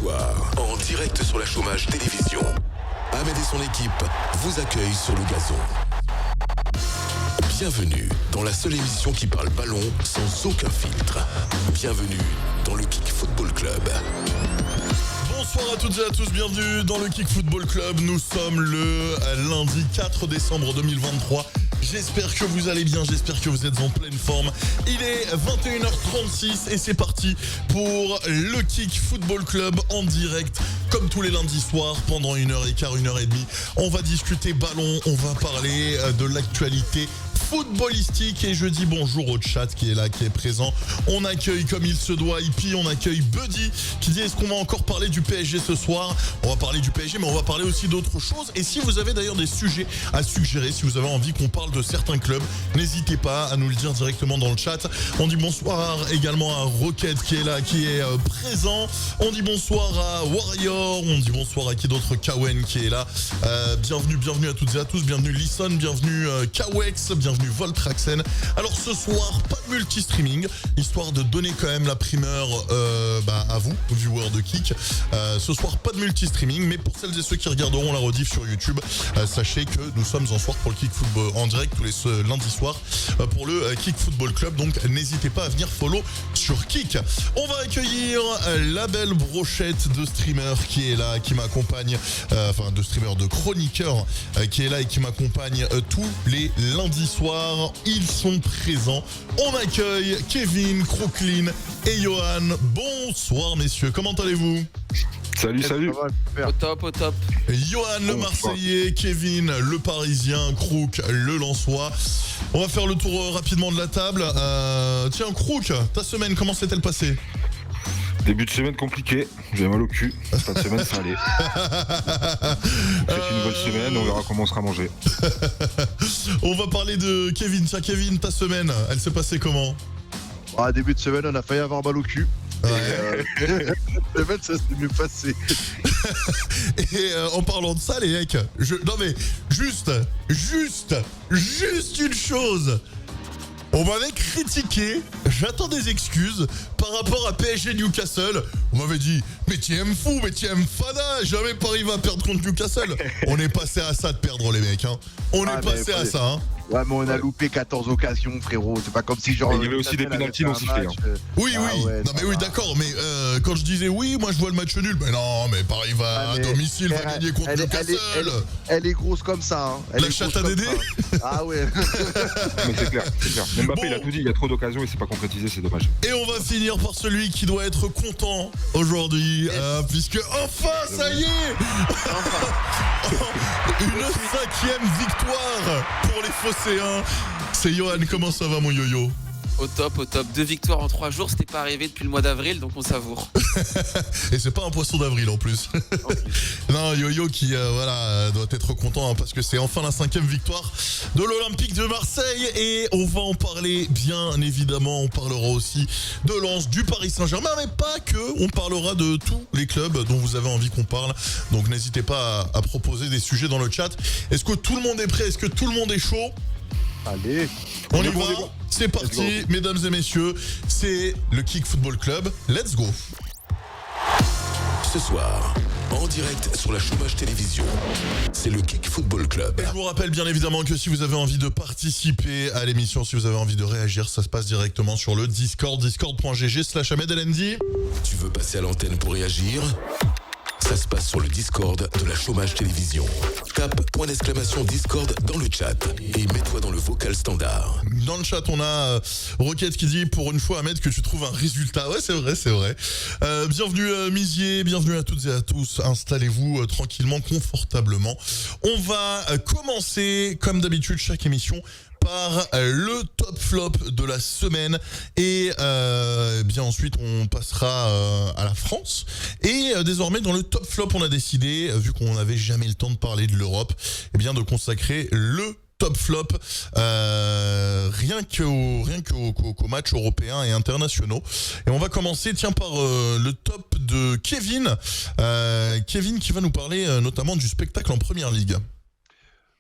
soir, en direct sur la Chômage Télévision, Ahmed et son équipe vous accueillent sur le gazon. Bienvenue dans la seule émission qui parle ballon sans aucun filtre. Bienvenue dans le Kick Football Club. Bonsoir à toutes et à tous, bienvenue dans le Kick Football Club. Nous sommes le lundi 4 décembre 2023. J'espère que vous allez bien, j'espère que vous êtes en pleine forme. Il est 21h36 et c'est parti pour le Kick Football Club en direct. Comme tous les lundis soirs, pendant 1h15, 1h30, on va discuter ballon, on va parler de l'actualité footballistique et je dis bonjour au chat qui est là, qui est présent. On accueille comme il se doit Hippie, on accueille Buddy qui dit est-ce qu'on va encore parler du PSG ce soir? On va parler du PSG mais on va parler aussi d'autres choses. Et si vous avez d'ailleurs des sujets à suggérer, si vous avez envie qu'on parle de certains clubs, n'hésitez pas à nous le dire directement dans le chat. On dit bonsoir également à Rocket qui est là, qui est présent. On dit bonsoir à Warrior, on dit bonsoir à qui d'autre? Kawen qui est là. Bienvenue à toutes et à tous, bienvenue Lisson, bienvenue Kawex, bienvenue Voltraxen. Alors ce soir, pas de multi-streaming, histoire de donner quand même la primeur à vous, viewers de Kick. Ce soir, pas de multi-streaming, mais pour celles et ceux qui regarderont la rediff sur YouTube, sachez que nous sommes en soir pour le Kick Football en direct tous les lundis soirs pour le Kick Football Club. Donc n'hésitez pas à venir follow sur Kick. On va accueillir la belle brochette de streamers qui est là, qui m'accompagne, de streamers, de chroniqueurs qui est là et qui m'accompagne tous les lundis soirs. Ils sont présents. On accueille Kevin, Crooklyn et Johan. Bonsoir messieurs, comment allez-vous? Salut. Au top. Johan le Marseillais, Kevin le Parisien, Crook le Lensois. On va faire le tour rapidement de la table. Tiens Crook, ta semaine, comment s'est-elle passée? Début de semaine compliqué, j'ai mal au cul. Fin de semaine, ça allait. C'est une bonne semaine, on verra comment on sera mangé. On va parler de Kevin. Tiens Kevin, ta semaine, elle s'est passée comment? Début de semaine, on a failli avoir mal au cul. Ouais. Semaine, ça s'est mieux passé. Et en parlant de ça, les mecs, non mais juste une chose. On m'avait critiqué, j'attends des excuses par rapport à PSG Newcastle. On m'avait dit, mais tu aimes fou, mais tu aimes fada, jamais Paris va perdre contre Newcastle. On est passé à ça de perdre les mecs, hein. On est passé à ça, hein. Ouais, mais on a loupé 14 occasions, frérot. C'est pas comme si genre. Il y avait aussi des pénaltys non sifflés. Oui. Non mais oui, d'accord. Mais quand je disais oui, moi je vois le match nul. Mais non, mais Paris va à domicile, va gagner contre Newcastle. Elle est grosse comme ça. Hein. La chatte à Dédé. Ah ouais. Mais c'est clair. Mbappé, il a tout dit. Il y a trop d'occasions et c'est pas concrétisé. C'est dommage. Et on va finir par celui qui doit être content aujourd'hui, puisque enfin, ça y est, une 5e victoire pour les Phocéens. C'est Johan, comment ça va mon yo-yo? Au top. 2 victoires en 3 jours, c'était pas arrivé depuis le mois d'avril, donc on savoure. Et c'est pas un poisson d'avril en plus. Non, Yo-Yo qui doit être content hein, parce que c'est enfin la 5e victoire de l'Olympique de Marseille. Et on va en parler bien évidemment. On parlera aussi de Lens, du Paris Saint-Germain, mais pas que. On parlera de tous les clubs dont vous avez envie qu'on parle. Donc n'hésitez pas à proposer des sujets dans le chat. Est-ce que tout le monde est prêt? Est-ce que tout le monde est chaud? Allez. On y va, c'est parti, mesdames et messieurs, c'est le Kick Football Club, let's go. Ce soir, en direct sur la Chômage Télévision, c'est le Kick Football Club. Et je vous rappelle bien évidemment que si vous avez envie de participer à l'émission, si vous avez envie de réagir, ça se passe directement sur le Discord, discord.gg/AhmedLND. Tu veux passer à l'antenne pour réagir? Ça se passe sur le Discord de la Chômage Télévision. Tape Discord dans le chat et mets-toi dans le vocal standard. Dans le chat, on a Rocket qui dit pour une fois Ahmed que tu trouves un résultat. Ouais, c'est vrai. Bienvenue Misier, bienvenue à toutes et à tous. Installez-vous tranquillement, confortablement. On va commencer comme d'habitude chaque émission par le top flop de la semaine et bien ensuite on passera à la France et désormais dans le top flop on a décidé, vu qu'on n'avait jamais le temps de parler de l'Europe, eh bien de consacrer le top flop rien qu'aux matchs européens et internationaux. Et on va commencer par le top de Kevin. Kevin qui va nous parler notamment du spectacle en Première Ligue.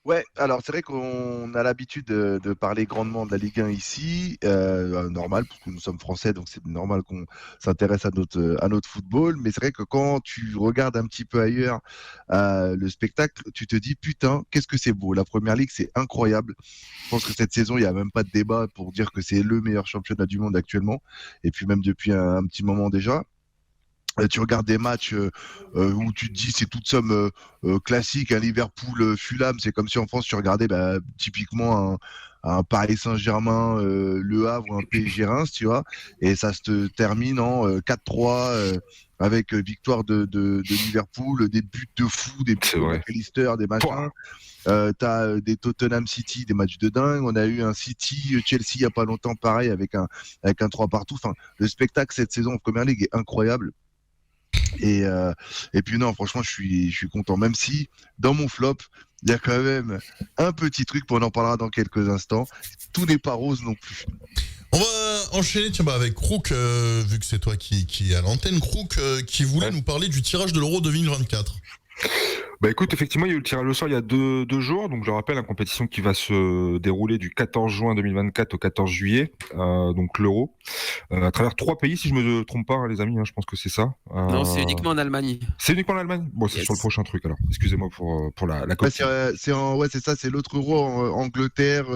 Ouais, alors c'est vrai qu'on a l'habitude de parler grandement de la Ligue 1 ici, normal, parce que nous sommes français, donc c'est normal qu'on s'intéresse à notre football. Mais c'est vrai que quand tu regardes un petit peu ailleurs le spectacle, tu te dis putain, qu'est-ce que c'est beau. La Première Ligue, c'est incroyable. Je pense que cette saison, il n'y a même pas de débat pour dire que c'est le meilleur championnat du monde actuellement, et puis même depuis un petit moment déjà. Tu regardes des matchs où tu te dis c'est toute somme classique, un Liverpool-Fulham, c'est comme si en France tu regardais typiquement un Paris Saint-Germain, Le Havre ou un PSG Reims, tu vois, et ça se termine en 4-3 avec victoire de Liverpool, des buts de fou, des buts C'est de vrai. McAllister, des machins. T'as des Tottenham City, des matchs de dingue. On a eu un City-Chelsea il y a pas longtemps, pareil, avec un 3 partout. Enfin, le spectacle cette saison en Première Ligue est incroyable. Et, euh, et puis non, franchement, je suis content. Même si, dans mon flop, il y a quand même un petit truc, on en parlera dans quelques instants. Tout n'est pas rose non plus. On va enchaîner avec Crook, vu que c'est toi qui est à l'antenne. Crook, qui voulait nous parler du tirage de l'Euro 2024. Bah écoute, effectivement, il y a eu le tirage au sort il y a deux jours. Donc je rappelle, la compétition qui va se dérouler du 14 juin 2024 au 14 juillet, donc l'Euro, à travers 3 pays, si je me trompe pas, les amis, je pense que c'est ça. Non, c'est uniquement en Allemagne. C'est uniquement l'Allemagne. Bon, c'est Yes. sur le prochain truc alors. Excusez-moi pour la Ouais, copie. c'est ça, c'est l'autre Euro Angleterre,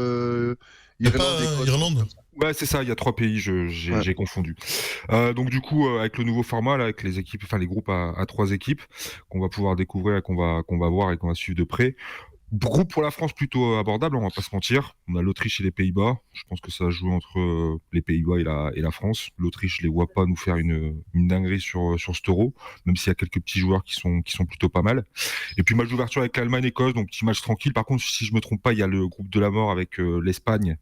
Irlande, Écosse. Irlande. Ouais, c'est ça, il y a 3 pays, j'ai confondu. Donc du coup, avec le nouveau format, là, avec les équipes, enfin les groupes à 3 équipes, qu'on va pouvoir découvrir et qu'on va voir et qu'on va suivre de près. Groupe pour la France plutôt abordable, on va pas se mentir. On a l'Autriche et les Pays-Bas. Je pense que ça va jouer entre les Pays-Bas et la France. L'Autriche, je les vois pas nous faire une dinguerie sur cet Euro, même s'il y a quelques petits joueurs qui sont plutôt pas mal. Et puis match d'ouverture avec l'Allemagne-Écosse, donc petit match tranquille. Par contre, si je me trompe pas, il y a le groupe de la mort avec l'Espagne,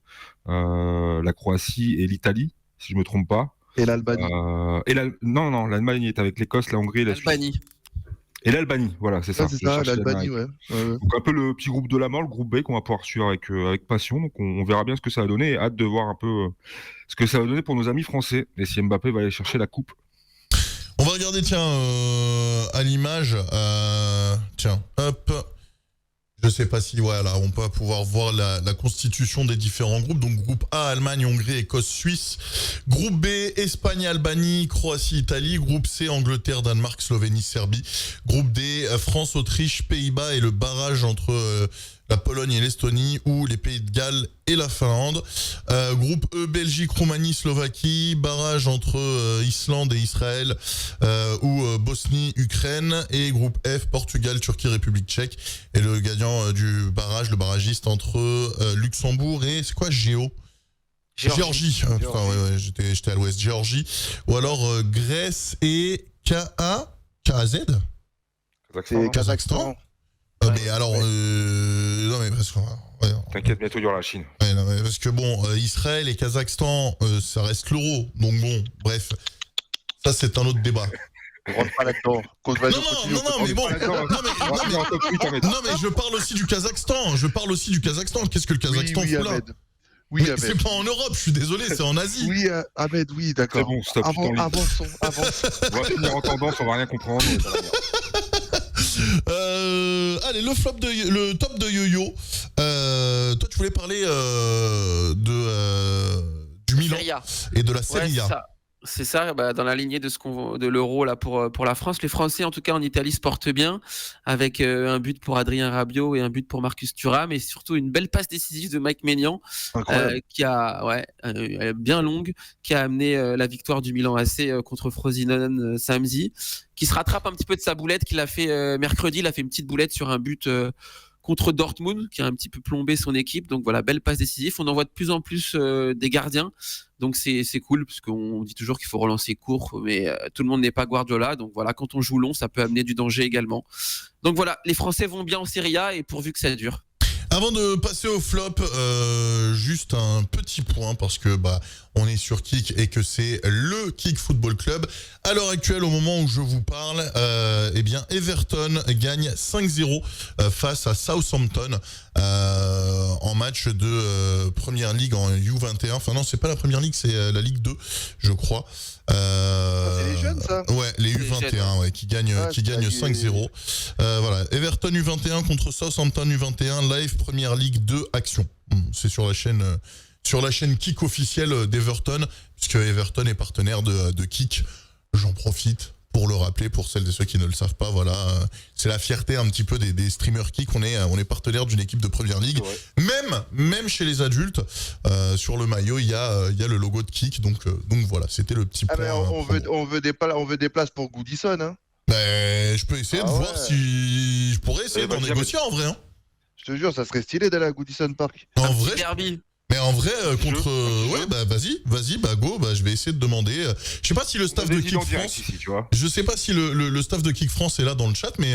la Croatie et l'Italie, si je me trompe pas. Et l'Albanie. Non, l'Allemagne est avec l'Écosse, la Hongrie et la Suisse. L'Albanie. Et l'Albanie, voilà, c'est ça. Ouais, c'est Je ça, cherchais l'Albanie, l'Allemagne. ouais. Donc un peu le petit groupe de la mort, le groupe B qu'on va pouvoir suivre avec passion. Donc on verra bien ce que ça va donner et hâte de voir un peu ce que ça va donner pour nos amis français. Et si Mbappé va aller chercher la coupe. On va regarder, à l'image. Tiens, hop. Je sais pas si voilà, on va pouvoir voir la constitution des différents groupes. Donc groupe A, Allemagne, Hongrie, Écosse, Suisse. Groupe B, Espagne, Albanie, Croatie, Italie. Groupe C, Angleterre, Danemark, Slovénie, Serbie. Groupe D, France, Autriche, Pays-Bas et le barrage entre la Pologne et l'Estonie ou les Pays de Galles et la Finlande. Groupe E, Belgique, Roumanie, Slovaquie. Barrage entre Islande et Israël ou Bosnie, Ukraine. Et groupe F, Portugal, Turquie, République tchèque. Et le gagnant le barragiste entre Luxembourg et c'est quoi Géorgie. Putain, ouais, j'étais à l'ouest. Géorgie. Ou alors Grèce et KAZ. C'est Kazakhstan. Mais alors, non mais parce que T'inquiète, bientôt il y aura la Chine. ouais, non, mais parce que bon, Israël et Kazakhstan, ça reste l'euro. Donc bon, bref, ça c'est un autre débat. On rentre pas là-dedans. Non, mais bon, non mais je parle aussi du Kazakhstan. Qu'est-ce que le Kazakhstan oui, fout là? Ahmed. Oui, Mais Ahmed. c'est pas en Europe, je suis désolé, c'est en Asie. Oui, Ahmed, oui, d'accord. C'est bon, stop, tu t'enlises. Avançons. On va finir en tendance, on va rien comprendre. mais ça va bien. Allez, le top de Yo-Yo. Toi, tu voulais parler du Milan Serie A. et de la Ouais, Serie A. c'est ça, dans la lignée de l'Euro là pour la France. Les Français, en tout cas en Italie, se portent bien avec un but pour Adrien Rabiot et un but pour Marcus Thuram, et surtout une belle passe décisive de Mike Maignan qui a bien longue, qui a amené la victoire du Milan AC contre Frosinone samedi, qui se rattrape un petit peu de sa boulette qu'il a fait mercredi. Il a fait une petite boulette sur un but contre Dortmund qui a un petit peu plombé son équipe. Donc voilà, belle passe décisive. On en voit de plus en plus des gardiens. Donc c'est cool, parce qu'on dit toujours qu'il faut relancer court, mais tout le monde n'est pas Guardiola. Donc voilà, quand on joue long, ça peut amener du danger également. Donc voilà, les Français vont bien en Serie A, et pourvu que ça dure. Avant de passer au flop, juste un petit point parce que on est sur Kick et que c'est le Kick Football Club. À l'heure actuelle, au moment où je vous parle, Everton gagne 5-0 face à Southampton en match de Première Ligue en U21. Enfin non, c'est pas la Première Ligue, c'est la Ligue 2, je crois. C'est les jeunes, ça? Ouais, les U21 qui gagnent 5-0. Voilà, Everton U21 contre Southampton U21 live Première Ligue 2 action. C'est sur la chaîne Kick officielle d'Everton, puisque Everton est partenaire de Kick. J'en profite pour le rappeler pour celles et ceux qui ne le savent pas. Voilà, c'est la fierté un petit peu des streamers Kick. On est partenaire d'une équipe de Première Ligue. Même chez les adultes, sur le maillot, il y a le logo de Kick. Donc voilà, c'était le petit point. On veut des places pour Goodison, hein. Je peux essayer de voir si je pourrais essayer d'en négocier en vrai. Hein. Je te jure, ça serait stylé d'aller à Goodison Park. En vrai. Derby. Mais en vrai, contre... vas-y, go, je vais essayer de demander... Je sais pas si le staff de Kick France... Je sais pas si le staff de Kick France est là dans le chat, mais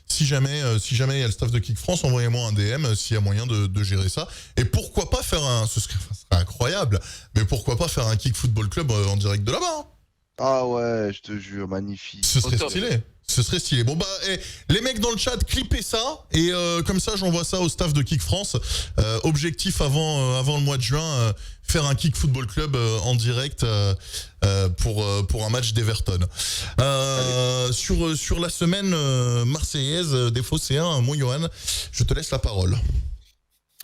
si jamais il y a le staff de Kick France, envoyez-moi un DM s'il y a moyen de gérer ça. Et pourquoi pas faire ce serait incroyable, mais pourquoi pas faire un Kick Football Club en direct de là-bas, hein. Ah ouais, je te jure, magnifique. Ce serait stylé. Ce serait stylé. Bon les mecs dans le chat, clippez ça et comme ça j'envoie ça au staff de Kick France. Objectif avant le mois de juin, faire un Kick Football Club en direct pour un match d'Everton. Sur la semaine marseillaise des Phocéens, moi Johan, je te laisse la parole.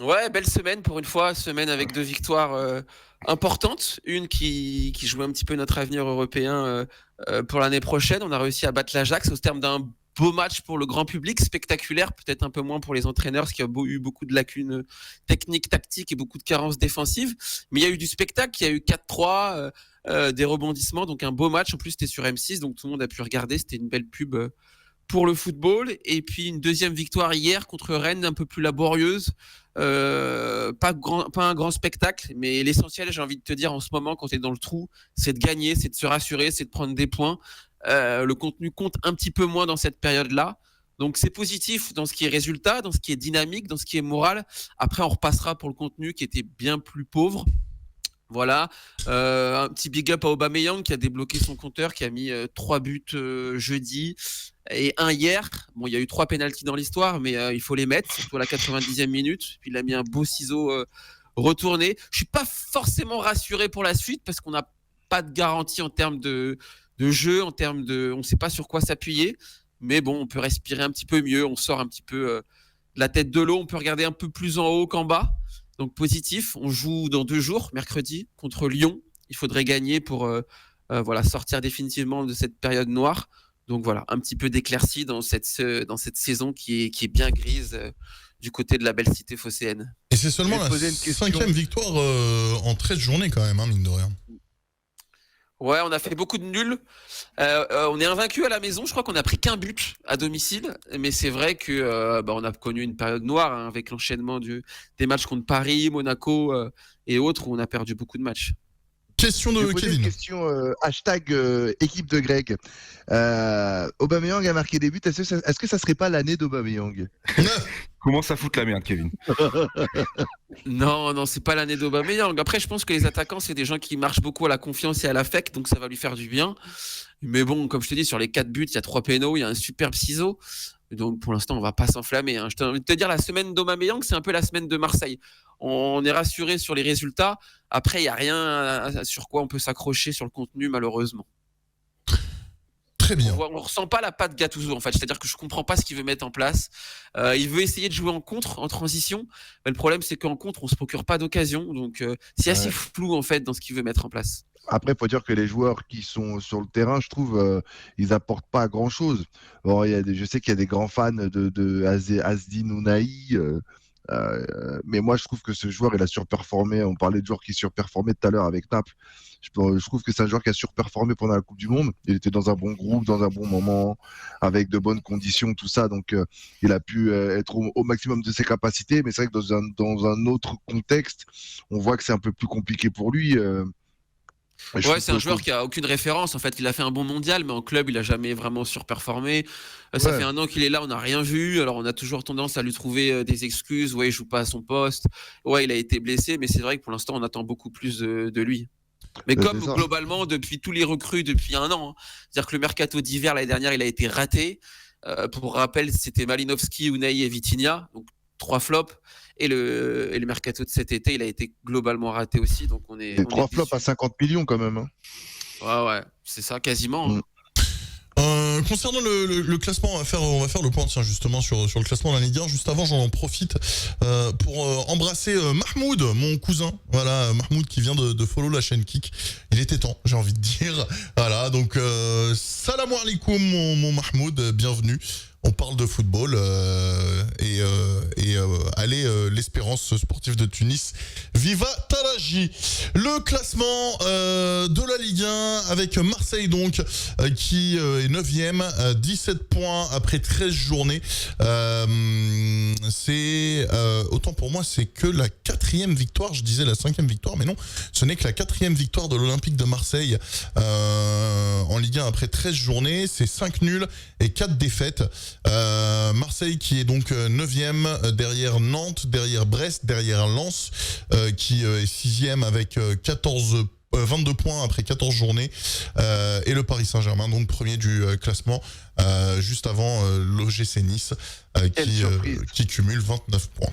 Ouais, belle semaine pour une fois, semaine avec 2 victoires importantes. Une qui jouait un petit peu notre avenir européen pour l'année prochaine. On a réussi à battre l'Ajax au terme d'un beau match pour le grand public, spectaculaire, peut-être un peu moins pour les entraîneurs, parce qu'il y a eu beaucoup de lacunes techniques, tactiques et beaucoup de carences défensives. Mais il y a eu du spectacle, il y a eu 4-3, des rebondissements, donc un beau match. En plus, c'était sur M6, donc tout le monde a pu regarder. C'était une belle pub pour le football. Et puis une deuxième victoire hier contre Rennes, un peu plus laborieuse. Pas un grand spectacle, mais l'essentiel, j'ai envie de te dire, en ce moment, quand tu es dans le trou, c'est de gagner, c'est de se rassurer, c'est de prendre des points. Le contenu compte un petit peu moins dans cette période-là. Donc c'est positif dans ce qui est résultat, dans ce qui est dynamique, dans ce qui est moral. Après, on repassera pour le contenu qui était bien plus pauvre. Voilà, un petit big up à Aubameyang qui a débloqué son compteur, qui a mis 3 buts jeudi et 1 hier. Bon, il y a eu 3 pénaltys dans l'histoire, mais il faut les mettre, surtout à la 90e minute. Puis il a mis un beau ciseau retourné. Je suis pas forcément rassuré pour la suite parce qu'on n'a pas de garantie en termes de jeu, en termes on ne sait pas sur quoi s'appuyer. Mais bon, on peut respirer un petit peu mieux, on sort un petit peu de la tête de l'eau, on peut regarder un peu plus en haut qu'en bas. Donc positif, on joue dans 2 jours, mercredi, contre Lyon. Il faudrait gagner pour sortir définitivement de cette période noire. Donc voilà, un petit peu d'éclaircie dans cette saison qui est bien grise du côté de la belle cité phocéenne. Et c'est seulement la 5e victoire en 13 journées quand même, hein, mine de rien. Ouais, on a fait beaucoup de nuls. On est invaincu à la maison. Je crois qu'on a pris qu'un but à domicile. Mais c'est vrai que on a connu une période noire avec l'enchaînement des matchs contre Paris, Monaco et autres où on a perdu beaucoup de matchs. Question de Kevin. Une question hashtag équipe de Greg. Aubameyang a marqué des buts. Est-ce que ça serait pas l'année d'Aubameyang? Commence à foutre la merde, Kevin. Non, c'est pas l'année d'Aubameyang. Après, je pense que les attaquants, c'est des gens qui marchent beaucoup à la confiance et à l'affect, donc ça va lui faire du bien. Mais bon, comme je te dis, sur les 4 buts, il y a 3 pénaux, il y a un superbe ciseau. Donc pour l'instant, on va pas s'enflammer. Hein. Je t'ai envie de te dire, la semaine d'Aubameyang, c'est un peu la semaine de Marseille. On est rassuré sur les résultats. Après, il n'y a rien sur quoi on peut s'accrocher sur le contenu, malheureusement. Très bien. On ressent pas la patte Gattuso en fait, c'est-à-dire que je comprends pas ce qu'il veut mettre en place. Il veut essayer de jouer en contre, en transition, mais le problème c'est qu'en contre on se procure pas d'occasion, donc c'est assez flou en fait dans ce qu'il veut mettre en place. Après, il faut dire que les joueurs qui sont sur le terrain, je trouve, ils apportent pas grand-chose. Bon, je sais qu'il y a des grands fans de Azdin Ounahi, mais moi je trouve que ce joueur il a surperformé. On parlait de joueurs qui surperformaient tout à l'heure avec Naples. Je trouve que c'est un joueur qui a surperformé pendant la Coupe du Monde. Il était dans un bon groupe, dans un bon moment, avec de bonnes conditions, tout ça. Donc il a pu être au maximum de ses capacités. Mais c'est vrai que dans un autre contexte, on voit que c'est un peu plus compliqué pour lui. Ouais, c'est un joueur qui a aucune référence. En fait, il a fait un bon mondial, mais en club, il a jamais vraiment surperformé. Ça fait un an qu'il est là, on n'a rien vu. Alors, on a toujours tendance à lui trouver des excuses. Ouais, il joue pas à son poste. Ouais, il a été blessé, mais c'est vrai que pour l'instant, on attend beaucoup plus de lui. Mais comme globalement, depuis tous les recrues depuis un an, c'est-à-dire que le mercato d'hiver l'année dernière, il a été raté. Pour rappel, c'était Malinowski, Unai et Vitinha, donc 3 flops. Et le mercato de cet été, il a été globalement raté aussi. Donc on est. 3 flops à 50 millions quand même. Ouais, c'est ça, quasiment. Concernant le classement, on va faire le point justement sur le classement de la Ligue 1. Juste avant, j'en profite pour embrasser Mahmoud, mon cousin. Voilà, Mahmoud qui vient de follow la chaîne Kik. Il était temps, j'ai envie de dire. Voilà, donc salam alaikum mon Mahmoud, bienvenue. On parle de football allez, l'Espérance sportive de Tunis. Viva Taraji. Le classement de la Ligue 1 avec Marseille donc qui est 9e, 17 points après 13 journées. C'est autant pour moi, c'est que la 4e victoire. Je disais la 5e victoire, mais non, ce n'est que la 4e victoire de l'Olympique de Marseille en Ligue 1 après 13 journées. C'est 5 nuls et 4 défaites. Marseille qui est donc 9e derrière Nantes, derrière Brest, derrière Lens qui est 6e avec 22 points après 14 journées et le Paris Saint-Germain donc premier du classement juste avant l'OGC Nice qui cumule 29 points.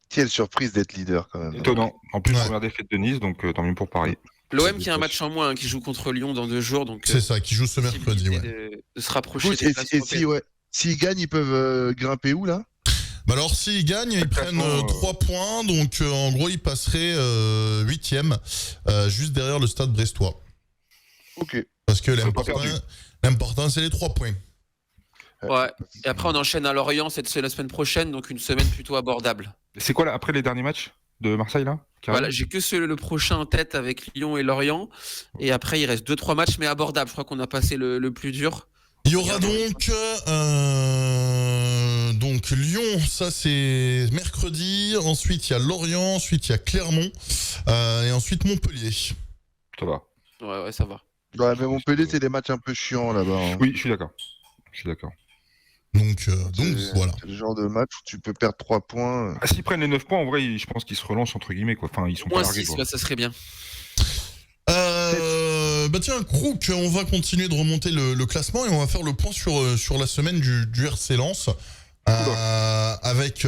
Quelle surprise d'être leader quand même. Étonnant. En plus, première défaite de Nice, donc tant mieux pour Paris. L'OM qui a un match en moins, qui joue contre Lyon dans 2 jours. Donc, c'est ça, qui joue ce mercredi. De se rapprocher des places. S'ils gagnent, ils peuvent grimper où là? Bah alors s'ils gagnent, ils prennent 3 points, donc en gros ils passeraient 8e, juste derrière le Stade brestois. Ok. Parce que l'important c'est les 3 points. Ouais, et après on enchaîne à Lorient, c'est la semaine prochaine, donc une semaine plutôt abordable. C'est quoi là, après les derniers matchs de Marseille là? Voilà, j'ai que le prochain en tête avec Lyon et Lorient, et après il reste 2-3 matchs mais abordables, je crois qu'on a passé le plus dur. Il y aura donc Lyon, ça c'est mercredi, ensuite il y a Lorient, ensuite il y a Clermont et ensuite Montpellier. Ça va. Ouais, ça va. Ouais, mais Montpellier c'est des matchs un peu chiants là-bas. Hein. Oui, je suis d'accord. Donc voilà. C'est le genre de match où tu peux perdre 3 points. S'ils prennent les 9 points, en vrai, je pense qu'ils se relancent entre guillemets quoi. Enfin, ils sont pas largués. Ça serait bien. Bah tiens, Crook, on va continuer de remonter le classement et on va faire le point sur la semaine du RC Lens. Avec,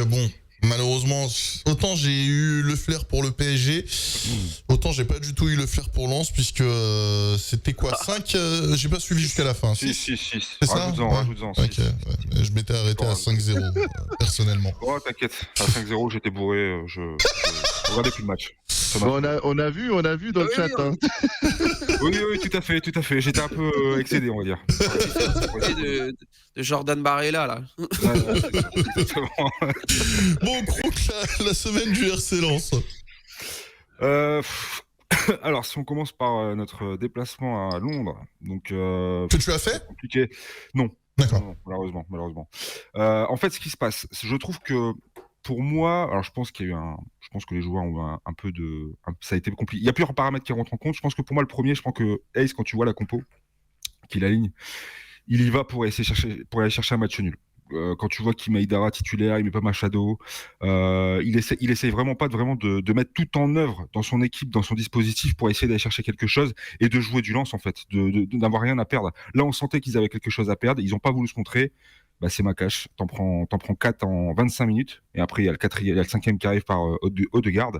malheureusement, autant j'ai eu le flair pour le PSG, autant j'ai pas du tout eu le flair pour Lens, puisque c'était quoi 5 j'ai pas suivi jusqu'à la fin. 6. C'est ça? Rajoute-en. Ok, ouais. Je m'étais arrêté à 5-0, personnellement. Oh, t'inquiète, à 5-0, j'étais bourré, je regardais plus le match. On a vu dans le chat. Hein. Oui, tout à fait. J'étais un peu excédé, on va dire. De Jordan Barella, là. Bon, Crook, la semaine du RC Lens. Alors, si on commence par notre déplacement à Londres, donc... que tu as fait? Compliqué. Non. D'accord. Non, malheureusement. En fait, ce qui se passe, je trouve que pour moi, alors je pense que les joueurs ont un peu de... ça a été compliqué. Il y a plusieurs paramètres qui rentrent en compte. Je pense que pour moi, le premier, je pense que Ace, quand tu vois la compo qu'il aligne, il y va pour aller chercher un match nul. Quand tu vois qu'il met Idara titulaire, il met pas Machado, il essaye vraiment pas de mettre tout en œuvre dans son équipe, dans son dispositif pour essayer d'aller chercher quelque chose et de jouer du lance en fait, d'avoir rien à perdre. Là, on sentait qu'ils avaient quelque chose à perdre, ils ont pas voulu se montrer. Bah, c'est Makache, t'en prends 4 en 25 minutes et après il y a le 5e qui arrive par Odegaard.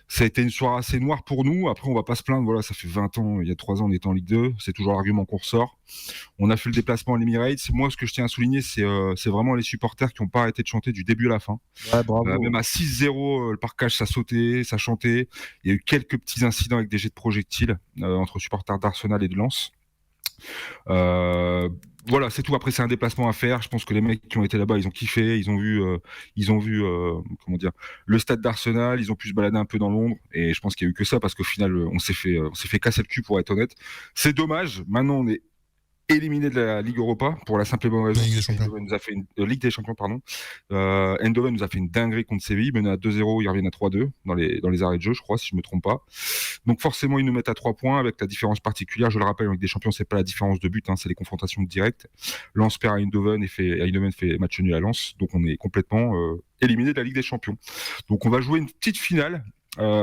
Ça a été une soirée assez noire pour nous. Après, on va pas se plaindre. Voilà, ça fait 20 ans, il y a 3 ans, on était en Ligue 2. C'est toujours l'argument qu'on ressort. On a fait le déplacement à l'Emirates. Moi, ce que je tiens à souligner, c'est vraiment les supporters qui n'ont pas arrêté de chanter du début à la fin. Ouais, bravo. Même à 6-0, le parcage, ça sautait, ça chantait. Il y a eu quelques petits incidents avec des jets de projectiles entre supporters d'Arsenal et de Lens. Voilà, c'est tout. Après, c'est un déplacement à faire. Je pense que les mecs qui ont été là-bas, ils ont kiffé. Ils ont vu comment dire, le stade d'Arsenal. Ils ont pu se balader un peu dans Londres. Et je pense qu'il y a eu que ça parce qu'au final, on s'est fait casser le cul, pour être honnête. C'est dommage. Maintenant, on est éliminé de la Ligue Europa pour la simple et bonne raison. Ligue des Champions. Eindhoven nous a fait Ligue des Champions, pardon. Eindhoven nous a fait une dinguerie contre Séville, mené à 2-0, ils reviennent à 3-2 dans les arrêts de jeu, je crois, si je me trompe pas. Donc forcément, ils nous mettent à 3 points avec la différence particulière. Je le rappelle, en Ligue des Champions, c'est pas la différence de but, c'est les confrontations directes. Lens perd à Eindhoven et Eindhoven fait match nul à Lens, donc on est complètement éliminé de la Ligue des Champions. Donc on va jouer une petite finale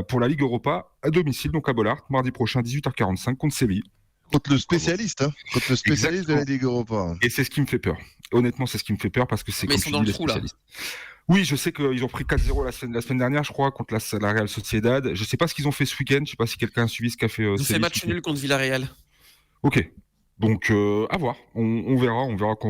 pour la Ligue Europa à domicile, donc à Bollaert, mardi prochain, 18h45 contre Séville. Contre le spécialiste, contre le spécialiste de la Ligue Europa. Et c'est ce qui me fait peur. Honnêtement, c'est ce qui me fait peur parce que c'est Mais comme ils sont tu dans dis, le les trou là. spécialistes. Oui, je sais qu'ils ont pris 4-0 la semaine dernière, je crois, contre la Real Sociedad. Je sais pas ce qu'ils ont fait ce week-end. Je sais pas si quelqu'un a suivi ce qu'a fait. Ils ont fait Séville match nul contre Villarreal. Ok. Donc à voir. On verra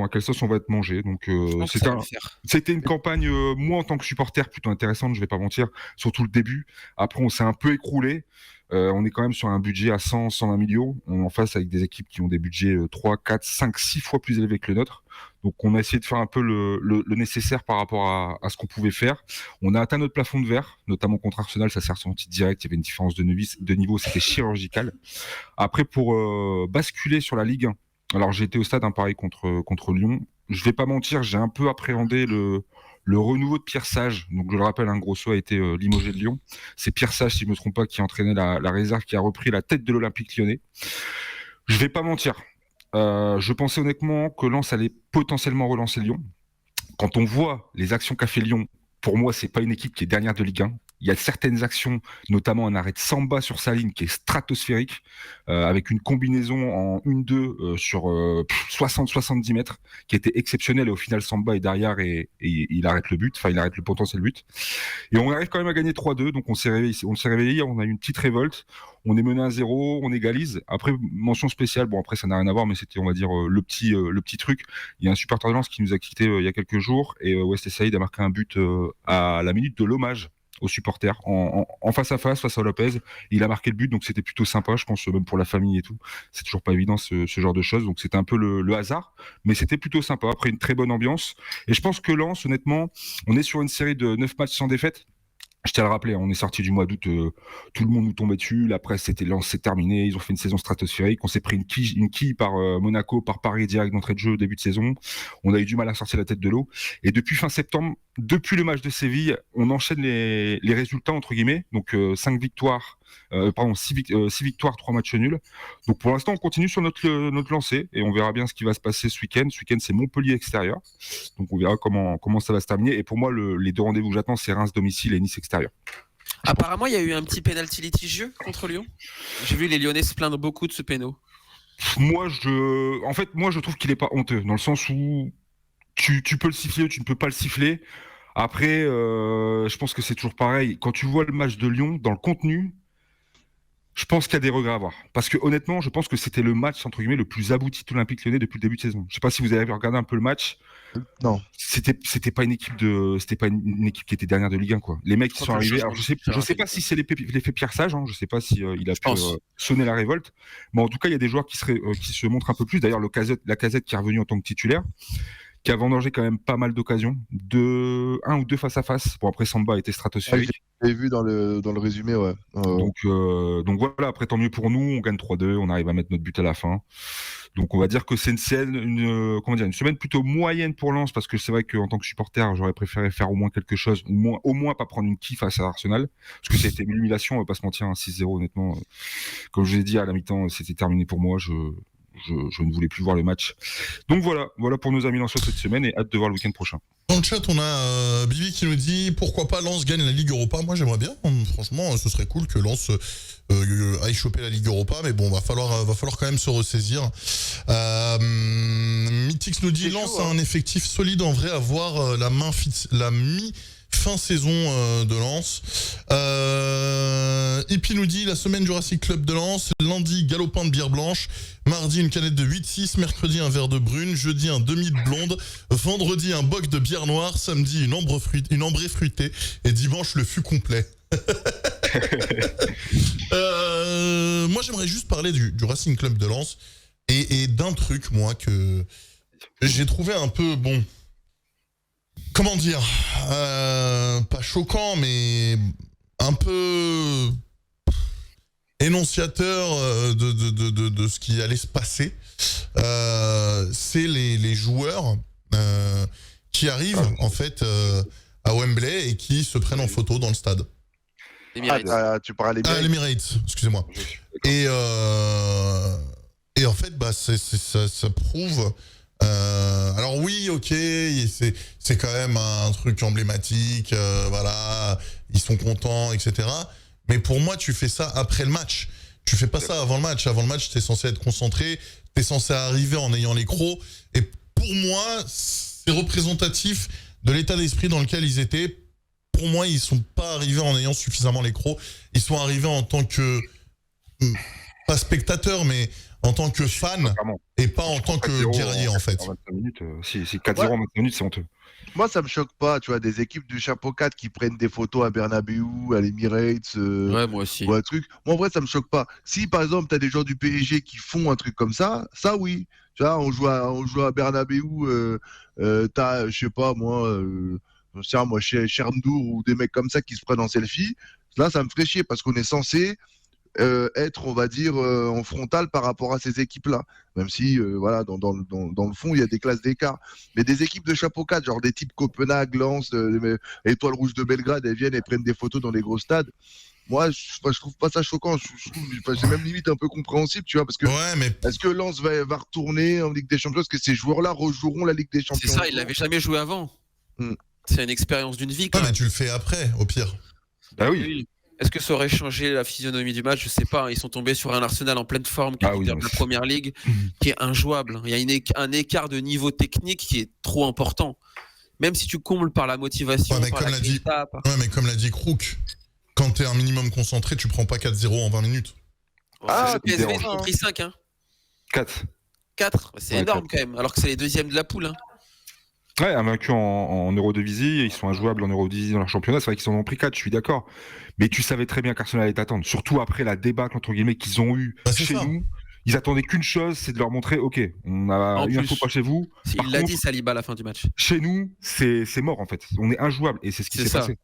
à quelle sauce on va être mangé. Donc Je pense que ça va le faire. c'était une campagne, moi en tant que supporter, plutôt intéressante. Je vais pas mentir. Surtout le début. Après, on s'est un peu écroulé. On est quand même sur un budget à 100-120 millions. On est en face avec des équipes qui ont des budgets 3, 4, 5, 6 fois plus élevés que le nôtre. Donc on a essayé de faire un peu le nécessaire par rapport à ce qu'on pouvait faire. On a atteint notre plafond de verre, notamment contre Arsenal, ça s'est ressenti direct. Il y avait une différence de niveau, c'était chirurgical. Après, pour basculer sur la Ligue 1, alors j'ai été au stade pareil contre Lyon. Je vais pas mentir, j'ai un peu appréhendé le renouveau de Pierre Sage. Donc je le rappelle, Grosso a été limogé de Lyon. C'est Pierre Sage, si je me trompe pas, qui entraînait la réserve, qui a repris la tête de l'Olympique Lyonnais. Je vais pas mentir. Je pensais honnêtement que Lens allait potentiellement relancer Lyon. Quand on voit les actions qu'a fait Lyon, pour moi, c'est pas une équipe qui est dernière de Ligue 1. Il y a certaines actions, notamment un arrêt de Samba sur sa ligne qui est stratosphérique, avec une combinaison en 1-2 sur 60-70 mètres, qui était exceptionnelle. Et au final, Samba est derrière et il arrête le but, enfin il arrête le potentiel but. Et on arrive quand même à gagner 3-2, donc on s'est réveillé, on a eu une petite révolte. On est mené à 0, on égalise. Après, mention spéciale, bon après ça n'a rien à voir, mais c'était, on va dire, le petit truc. Il y a un supporter de Lens qui nous a quittés il y a quelques jours, et Wesley Saïd a marqué un but à la minute de l'hommage aux supporters, en face à face à Lopez. Il a marqué le but, donc c'était plutôt sympa, je pense, même pour la famille et tout. C'est toujours pas évident ce genre de choses, donc c'était un peu le hasard, mais c'était plutôt sympa. Après, une très bonne ambiance. Et je pense que Lens, honnêtement, on est sur une série de 9 matchs sans défaite. Je tiens à le rappeler, on est sorti du mois d'août, tout le monde nous tombait dessus, la presse c'était Lens, c'est terminé, ils ont fait une saison stratosphérique, on s'est pris une quille par Monaco, par Paris direct d'entrée de jeu début de saison, on a eu du mal à sortir la tête de l'eau, et depuis fin septembre, depuis le match de Séville, on enchaîne les résultats entre guillemets, donc 6 victoires, 6 victoires, 3 matchs nuls, donc pour l'instant on continue sur notre lancée, et on verra bien ce qui va se passer ce week-end c'est Montpellier extérieur, donc on verra comment ça va se terminer, et pour moi les deux rendez-vous que j'attends c'est Reims domicile et Nice extérieur. Apparemment, il y a eu un petit penalty litigieux contre Lyon. J'ai vu les Lyonnais se plaindre beaucoup de ce péno. Moi, je trouve qu'il est pas honteux, dans le sens où tu peux le siffler ou tu ne peux pas le siffler. Après, je pense que c'est toujours pareil. Quand tu vois le match de Lyon, dans le contenu, je pense qu'il y a des regrets à avoir. Parce que honnêtement, je pense que c'était le match, entre guillemets, le plus abouti de l'Olympique Lyonnais depuis le début de saison. Je sais pas si vous avez regardé un peu le match. Non. C'était pas une équipe une équipe qui était dernière de Ligue 1, quoi. Les mecs qui sont arrivés. Alors, je sais pas si c'est l'effet Pierre Sage, je sais pas si il a pu sonner la révolte. Mais en tout cas, il y a des joueurs qui se montrent un peu plus. D'ailleurs, la Casette qui est revenu en tant que titulaire, qui a vendangé quand même pas mal d'occasions, un ou deux face à face. Bon, après Samba était stratosphérique. J'avais vu dans le résumé, ouais. Donc voilà, après tant mieux pour nous, on gagne 3-2, on arrive à mettre notre but à la fin. Donc on va dire que c'est une semaine plutôt moyenne pour Lens, parce que c'est vrai qu'en tant que supporter, j'aurais préféré faire au moins quelque chose, au moins pas prendre une quille face à Arsenal, parce que c'était une humiliation, on va pas se mentir, 6-0 honnêtement. Comme je l'ai dit à la mi-temps, c'était terminé pour moi, je ne voulais plus voir le match. Donc voilà pour nos amis lensois cette semaine, et hâte de voir le week-end prochain. Dans le chat, on a Bibi qui nous dit pourquoi pas Lens gagne la Ligue Europa. Moi, j'aimerais bien. Franchement, ce serait cool que Lens aille choper la Ligue Europa, mais bon, va falloir quand même se ressaisir. Mythix nous dit Lens a un effectif solide en vrai à voir la mi-fin saison de Lens. Epi nous dit la semaine Jurassic Club de Lens, lundi galopin de bière blanche, mardi une canette de 8-6, mercredi un verre de brune, jeudi un demi de blonde, vendredi un boc de bière noire, samedi une ambrée fruitée et dimanche le fût complet. Moi j'aimerais juste parler du Racing Club de Lens et d'un truc moi que j'ai trouvé un peu bon, comment dire, pas choquant mais un peu énonciateur de ce qui allait se passer. C'est les joueurs qui arrivent en fait à Wembley et qui se prennent en photo dans le stade. Tu parles à l'Emirates, excusez-moi. Et en fait, ça prouve. Alors oui, ok, c'est quand même un truc emblématique. Voilà, ils sont contents, etc. Mais pour moi, tu fais ça après le match. Tu fais pas ça avant le match. Avant le match, t'es censé être concentré. T'es censé arriver en ayant les crocs. Et pour moi, c'est représentatif de l'état d'esprit dans lequel ils étaient. Pour moi, ils sont pas arrivés en ayant suffisamment les crocs. Ils sont arrivés en tant que pas spectateur, mais en tant que fan et pas en tant que guerrier en fait. 25 minutes, si 4-0 en 25 minutes, c'est honteux. Moi, ça me choque pas, tu vois, des équipes du chapeau 4 qui prennent des photos à Bernabeu, à l'Emirates, ouais, moi aussi. ou un truc. Moi, en vrai, ça me choque pas. Si, par exemple, tu as des joueurs du PSG qui font un truc comme ça oui. Tu vois, on joue à Bernabeu, t'as, je sais pas, moi, Chernour ou des mecs comme ça qui se prennent en selfie. Là, ça me ferait chier parce qu'on est censé être, on va dire, en frontal par rapport à ces équipes-là. Même si, voilà, dans le fond, il y a des classes d'écart. Mais des équipes de chapeau 4, genre des types Copenhague, Lens, Étoile Rouge de Belgrade, elles viennent et prennent des photos dans les gros stades. Moi, je trouve pas ça choquant. C'est même limite un peu compréhensible, tu vois, parce que est-ce que Lens va retourner en Ligue des Champions? Est-ce que ces joueurs-là rejoueront la Ligue des Champions? C'est ça, ils l'avaient jamais joué avant. C'est une expérience d'une vie. Mais tu le fais après, au pire. Bah oui. Est-ce que ça aurait changé la physionomie du match? Je sais pas. Ils sont tombés sur un Arsenal en pleine forme qui est leader de la Première Ligue, qui est injouable. Il y a un écart de niveau technique qui est trop important. Même si tu combles par la motivation, mais comme l'a dit Crook, quand t'es un minimum concentré, tu prends pas 4-0 en 20 minutes. Le PSV, ils ont pris 5. Hein. 4. C'est énorme 4. Quand même, alors que c'est les deuxièmes de la poule. Hein. Ouais, invaincus en Eurodivisie, ils sont injouables en Eurodivisie dans leur championnat, c'est vrai qu'ils en ont pris 4, je suis d'accord. Mais tu savais très bien qu'Arsenal allait t'attendre, surtout après la débâcle entre guillemets qu'ils ont eu chez nous. Ils attendaient qu'une chose, c'est de leur montrer, ok, on a eu un faux pas chez vous. Il l'a dit Saliba à la fin du match. Chez nous, c'est mort en fait, on est injouable et c'est ce qui s'est passé.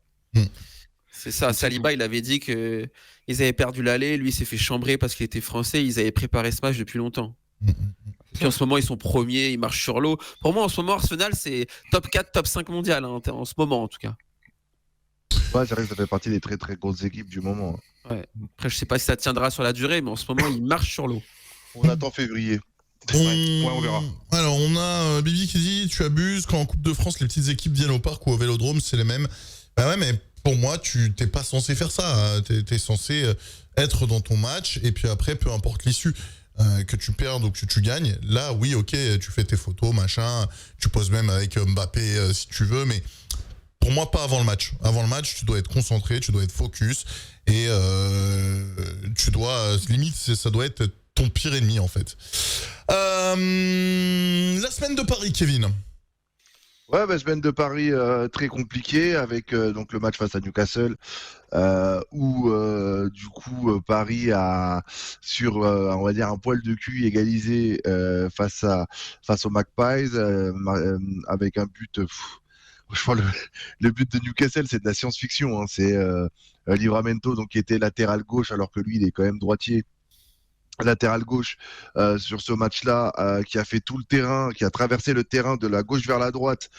C'est ça, Saliba il avait dit qu'ils avaient perdu l'aller, lui il s'est fait chambrer parce qu'il était français, ils avaient préparé ce match depuis longtemps. Puis en ce moment ils sont premiers, ils marchent sur l'eau. Pour moi en ce moment Arsenal c'est top 4, top 5 mondial en ce moment en tout cas. Ouais, c'est vrai que ça fait partie des très très grosses équipes du moment. Ouais. Après je sais pas si ça tiendra sur la durée, mais en ce moment ils marchent sur l'eau. On attend février. On verra. Alors on a Bibi qui dit tu abuses quand en Coupe de France les petites équipes viennent au parc ou au Vélodrome, c'est les mêmes. Bah ouais, mais pour moi tu t'es pas censé faire ça. T'es censé être dans ton match et puis après peu importe l'issue. Que tu perdes ou que tu gagnes, là oui ok tu fais tes photos machin, tu poses même avec Mbappé si tu veux, mais pour moi pas avant le match. Avant le match tu dois être concentré, tu dois être focus et tu dois limite ça doit être ton pire ennemi en fait. La semaine de Paris, Kevin. Ouais, semaine de Paris très compliquée avec donc le match face à Newcastle où du coup Paris a sur on va dire un poil de cul égalisé face aux Magpies avec un but. Franchement, le but de Newcastle c'est de la science-fiction. Hein, c'est Livramento donc qui était latéral gauche alors que lui il est quand même droitier. Latéral gauche sur ce match-là, qui a fait tout le terrain, qui a traversé le terrain de la gauche vers la droite,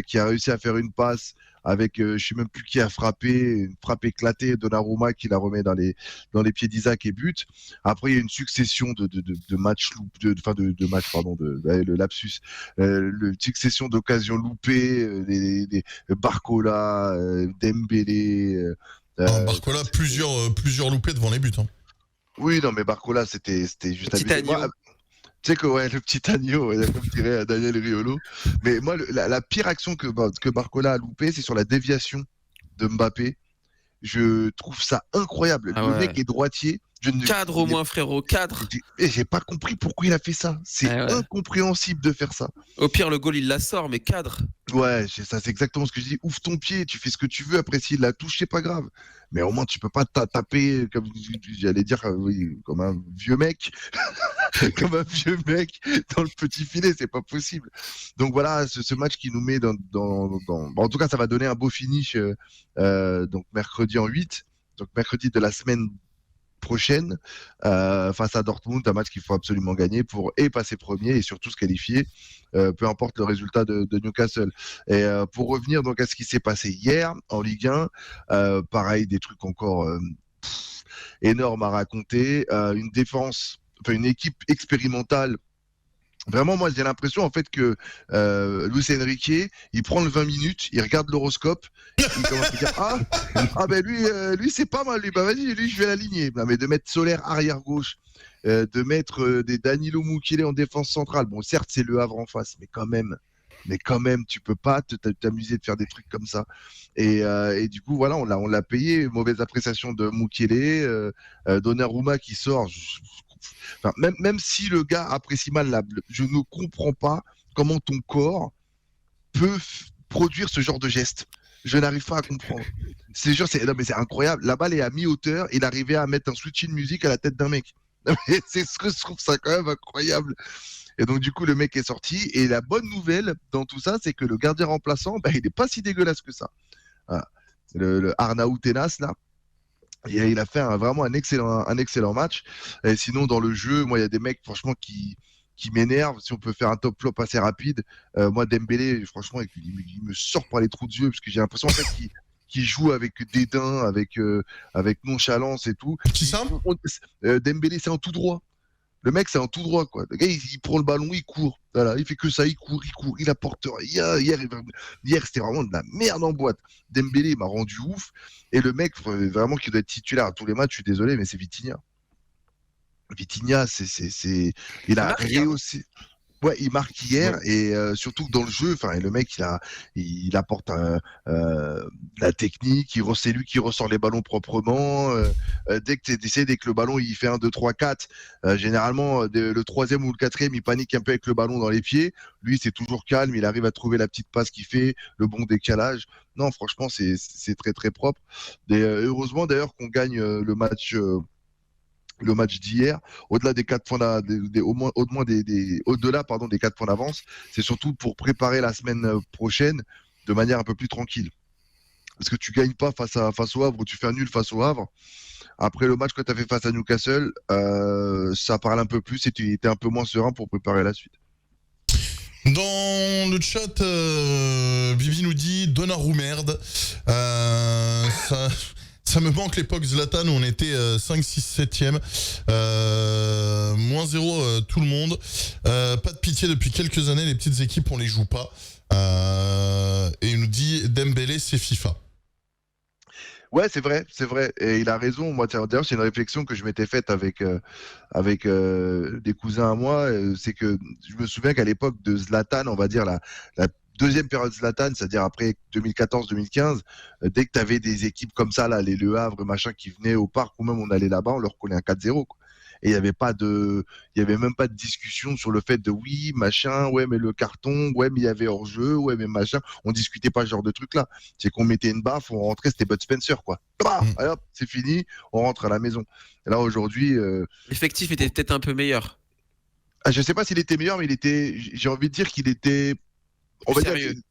qui a réussi à faire une passe avec, je sais même plus qui a frappé, une frappe éclatée, Donnarumma qui la remet dans les pieds d'Isaac et but. Après, il y a une succession de matchs le lapsus, une succession d'occasions loupées, des Barcola, Dembélé. Barcola, plusieurs loupés devant les buts. Hein. Oui, non, mais Barcola, c'était juste abusé. Tu sais que le petit agneau, comme dirait Daniel Riolo. Mais moi, la pire action que Barcola a loupé, c'est sur la déviation de Mbappé. Je trouve ça incroyable. Le mec est droitier. Cadre au moins, frérot, cadre. J'ai pas compris pourquoi il a fait ça. C'est incompréhensible de faire ça. Au pire, le goal, il la sort, mais cadre. Ouais, ça c'est exactement ce que je dis. Ouvre ton pied, tu fais ce que tu veux. Après, s'il la touche, c'est pas grave. Mais au moins, tu peux pas taper, comme j'allais dire, comme un vieux mec. Comme un vieux mec dans le petit filet, c'est pas possible. Donc voilà, ce match qui nous met dans... en tout cas, ça va donner un beau finish donc mercredi en 8. Donc mercredi de la semaine prochaine face à Dortmund, un match qu'il faut absolument gagner pour passer premier et surtout se qualifier, peu importe le résultat de Newcastle. Et pour revenir donc à ce qui s'est passé hier en Ligue 1, pareil, des trucs encore énormes à raconter, une défense, enfin une équipe expérimentale. Vraiment, moi, j'ai l'impression en fait que Luis Enrique, il prend le 20 minutes, il regarde l'horoscope, il commence à dire ben lui c'est pas mal, lui, bah vas-y, lui je vais l'aligner. Non, mais de mettre Solaire arrière gauche, de mettre des Danilo Mukiele en défense centrale. Bon, certes c'est le Havre en face, mais quand même, tu peux pas t'amuser de faire des trucs comme ça. Et du coup, voilà, on l'a payé. Mauvaise appréciation de Mukiele, Donnarumma qui sort. Enfin, même si le gars apprécie mal, je ne comprends pas comment ton corps peut produire ce genre de geste. Je n'arrive pas à comprendre. C'est incroyable. La balle est à mi-hauteur. Il arrivait à mettre un switch in musique à la tête d'un mec. C'est ce que je trouve ça quand même incroyable. Et donc du coup, le mec est sorti. Et la bonne nouvelle dans tout ça, c'est que le gardien remplaçant, il n'est pas si dégueulasse que ça. Voilà. Le Arnaout Tenas, là. Et il a fait vraiment un excellent match. Et sinon, dans le jeu, moi, il y a des mecs, franchement, qui m'énervent. Si on peut faire un top flop assez rapide, moi, Dembélé, franchement, il me sort par les trous de yeux parce que j'ai l'impression en fait qu'il joue avec dédain, avec nonchalance et tout. Qui ça ? Dembélé, c'est un tout droit. Le mec, c'est un tout droit, quoi. Le gars, il prend le ballon, il court. Voilà, il fait que ça, il court, il apporte rien. Hier, c'était vraiment de la merde en boîte. Dembélé m'a rendu ouf. Et le mec, vraiment, qui doit être titulaire à tous les matchs, je suis désolé, mais c'est Vitinha. Vitinha, il a rehaussé. Ouais, il marque hier et surtout que dans le jeu, enfin, le mec, il apporte la technique, c'est lui qui ressort les ballons proprement. Dès que le ballon il fait 1, 2, 3, 4, généralement le troisième ou le quatrième, il panique un peu avec le ballon dans les pieds. Lui, c'est toujours calme, il arrive à trouver la petite passe qu'il fait, le bon décalage. Non, franchement, c'est très très propre. Heureusement d'ailleurs qu'on gagne le match d'hier, au-delà des 4 points au-delà des 4 points d'avance, c'est surtout pour préparer la semaine prochaine de manière un peu plus tranquille. Parce que tu gagnes pas face au Havre ou tu fais un nul face au Havre. Après le match que tu as fait face à Newcastle, ça parle un peu plus et tu étais un peu moins serein pour préparer la suite. Dans le chat, Vivi nous dit Donnarumma merde. Ça me manque l'époque Zlatan où on était 5, 6, 7e. -0 tout le monde. Pas de pitié depuis quelques années, les petites équipes on les joue pas. Et il nous dit Dembélé c'est FIFA. Ouais, c'est vrai. Et il a raison. Moi, d'ailleurs, c'est une réflexion que je m'étais faite avec des cousins à moi. C'est que je me souviens qu'à l'époque de Zlatan, on va dire la deuxième période Zlatan, c'est-à-dire après 2014-2015, dès que tu avais des équipes comme ça, là, les Le Havre, machin, qui venaient au parc ou même on allait là-bas, on leur collait un 4-0, quoi. Et il y avait même pas de discussion sur le fait de oui, machin, ouais, mais le carton, ouais, mais il y avait hors-jeu, ouais, mais machin. On discutait pas ce genre de truc-là. C'est qu'on mettait une baffe, on rentrait, c'était Bud Spencer, quoi. Allez, hop, c'est fini, on rentre à la maison. Et là, aujourd'hui. L'effectif était peut-être un peu meilleur. Je sais pas s'il était meilleur, mais j'ai envie de dire qu'il était. On va dire, il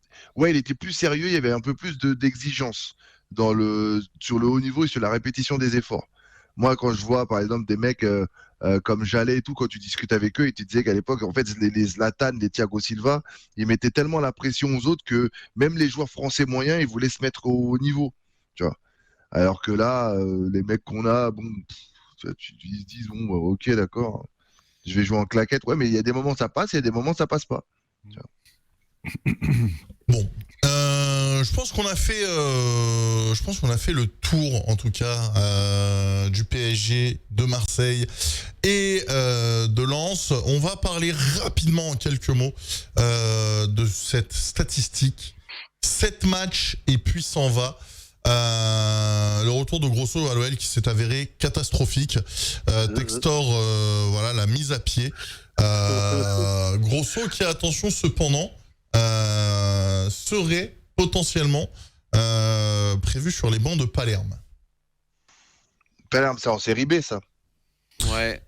était plus sérieux, il y avait un peu plus d'exigence sur le haut niveau et sur la répétition des efforts. Moi, quand je vois, par exemple, des mecs comme Jallet et tout, quand tu discutes avec eux, ils te disaient qu'à l'époque, en fait, les Zlatan, les Thiago Silva, ils mettaient tellement la pression aux autres que même les joueurs français moyens, ils voulaient se mettre au haut niveau, tu vois. Alors que là, les mecs qu'on a, bon, ils se disent, bon, ok, d'accord, je vais jouer en claquette. Ouais, mais il y a des moments ça passe, il y a des moments ça passe pas. Tu vois. Bon, je pense qu'on a fait le tour en tout cas du PSG, de Marseille et de Lens. On va parler rapidement en quelques mots de cette statistique. 7 matchs et puis s'en va. Le retour de Grosso à l'OL qui s'est avéré catastrophique. Textor, voilà, la mise à pied. Grosso qui, attention cependant, serait potentiellement prévu sur les bancs de Palerme. Palerme, c'est en série B, ça. Ouais.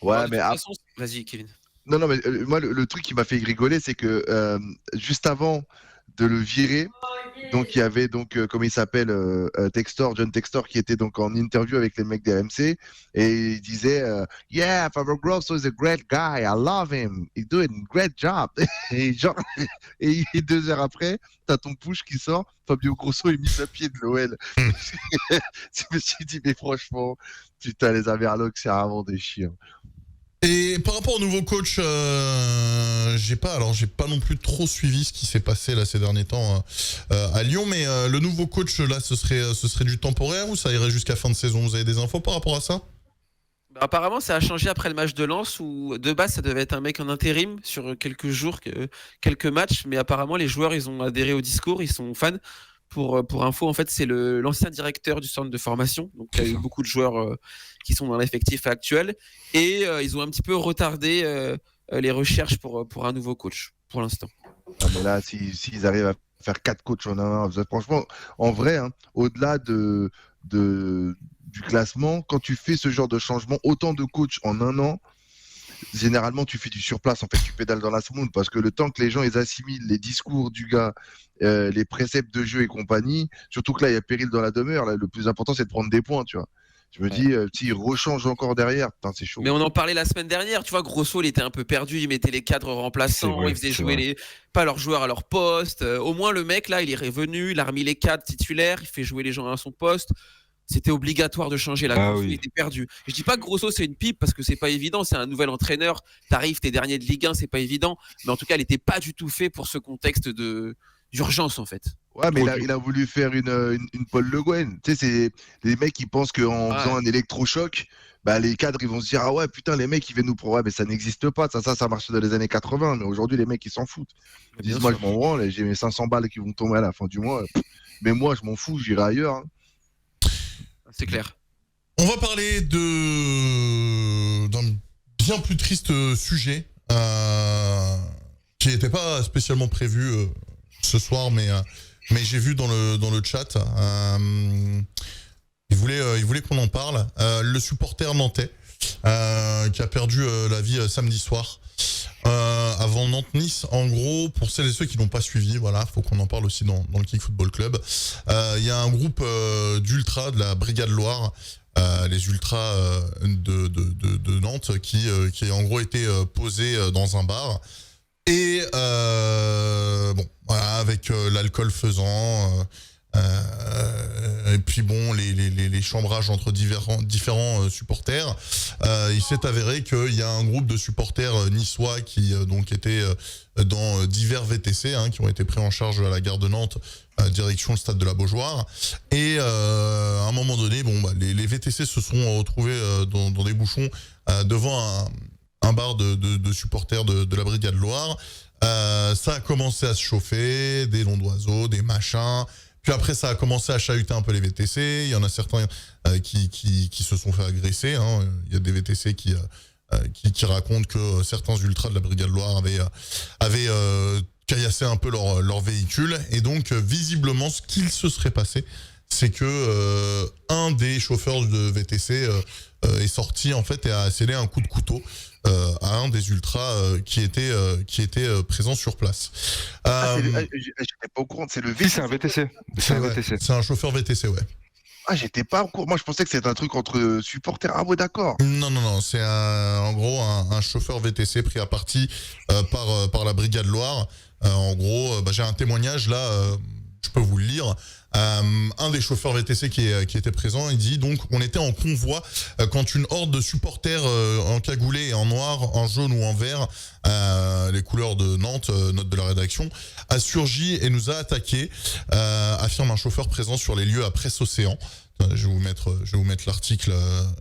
Ouais, mais façon, vas-y, Kevin. Non, mais moi, le truc qui m'a fait rigoler, c'est que juste avant de le virer, Donc il y avait donc comment il s'appelle John Textor qui était donc en interview avec les mecs des RMC et il disait yeah, Fabio Grosso is a great guy, I love him, he's doing a great job. Et genre et 2 heures après, t'as ton push qui sort, Fabio Grosso est mis à pied de l'OL. Je me suis dit mais franchement, putain les Amerlocs c'est vraiment des chiens. Et par rapport au nouveau coach, j'ai pas non plus trop suivi ce qui s'est passé là ces derniers temps à Lyon, mais le nouveau coach là, ce serait du temporaire ou ça irait jusqu'à fin de saison? Vous avez des infos par rapport à ça? Apparemment, ça a changé après le match de Lens où de base ça devait être un mec en intérim sur quelques jours, quelques matchs, mais apparemment les joueurs ils ont adhéré au discours, ils sont fans. Pour info, en fait, c'est l'ancien directeur du centre de formation. Donc, il y a eu beaucoup de joueurs qui sont dans l'effectif actuel. Et ils ont un petit peu retardé les recherches pour un nouveau coach, pour l'instant. Ah, mais là, s'ils arrivent à faire 4 coachs en un an, franchement, en vrai, hein, au-delà du classement, quand tu fais ce genre de changement, autant de coachs en un an, généralement, tu fais du surplace. En fait, tu pédales dans la semoule parce que le temps que les gens ils assimilent les discours du gars, les préceptes de jeu et compagnie, surtout que là, il y a péril dans la demeure. Là, le plus important, c'est de prendre des points, tu vois. Je me dis, s'il rechange encore derrière, putain, c'est chaud. Mais on en parlait la semaine dernière, tu vois, Grosso, il était un peu perdu, il mettait les cadres remplaçants, il faisait jouer pas leurs joueurs à leur poste. Au moins, le mec, là, il est revenu, il a remis les cadres titulaires, il fait jouer les gens à son poste. C'était obligatoire de changer. Grosso, il était perdu. Je dis pas que Grosso, c'est une pipe parce que c'est pas évident, c'est un nouvel entraîneur. T'arrives, t'es dernier de Ligue 1, c'est pas évident. Mais en tout cas, il était pas du tout fait pour ce contexte d'urgence, en fait. Ouais, mais il a voulu faire une Paul Le Guen. Tu sais, c'est les mecs qui pensent qu'en faisant un électrochoc, bah, les cadres ils vont se dire ah ouais, putain, les mecs ils viennent nous prouver. Ouais, mais ça n'existe pas. Ça marchait dans les années 80. Mais aujourd'hui, les mecs ils s'en foutent. Ils disent moi, je m'en branle, j'ai mes 500 balles qui vont tomber à la fin du mois. Mais moi, je m'en fous, j'irai ailleurs. Hein. C'est clair. On va parler d'un bien plus triste sujet qui n'était pas spécialement prévu ce soir, mais j'ai vu dans le chat. Il voulait qu'on en parle. Le supporter nantais qui a perdu la vie samedi soir avant Nantes-Nice. En gros, pour celles et ceux qui n'ont pas suivi, voilà, faut qu'on en parle aussi dans le Kick Football Club. Il y a un groupe d'ultras de la Brigade Loire, les ultras de Nantes, qui en gros étaient posés dans un bar. Et bon, voilà, avec l'alcool faisant, et puis bon, les chambrages entre différents supporters, il s'est avéré qu'il y a un groupe de supporters niçois qui donc étaient dans divers VTC, qui ont été pris en charge à la gare de Nantes, direction le stade de la Beaujoire. Et à un moment donné, bon, bah, les VTC se sont retrouvés dans des bouchons devant un bar de supporters de la Brigade Loire. Ça a commencé à se chauffer, des noms d'oiseaux, des machins. Puis après, ça a commencé à chahuter un peu les VTC. Il y en a certains qui se sont fait agresser. Il y a des VTC qui racontent que certains ultras de la Brigade Loire avaient caillassé un peu leur véhicule. Et donc, visiblement, ce qu'il se serait passé, c'est que un des chauffeurs de VTC est sorti en fait et a scellé un coup de couteau à un des ultras qui était présent sur place. J'étais pas au courant, c'est le VTC. C'est un VTC. C'est un chauffeur VTC, ouais. Ah, j'étais pas au courant. Moi, je pensais que c'était un truc entre supporters. Ah ouais, d'accord. Non. C'est en gros un chauffeur VTC pris à partie par la Brigade Loire. En gros, j'ai un témoignage là. Je peux vous le lire. Un des chauffeurs VTC qui était présent, il dit donc on était en convoi quand une horde de supporters encagoulés et en noir, en jaune ou en vert, les couleurs de Nantes, note de la rédaction, a surgi et nous a attaqués, affirme un chauffeur présent sur les lieux à Presse Océan. Je vais vous mettre l'article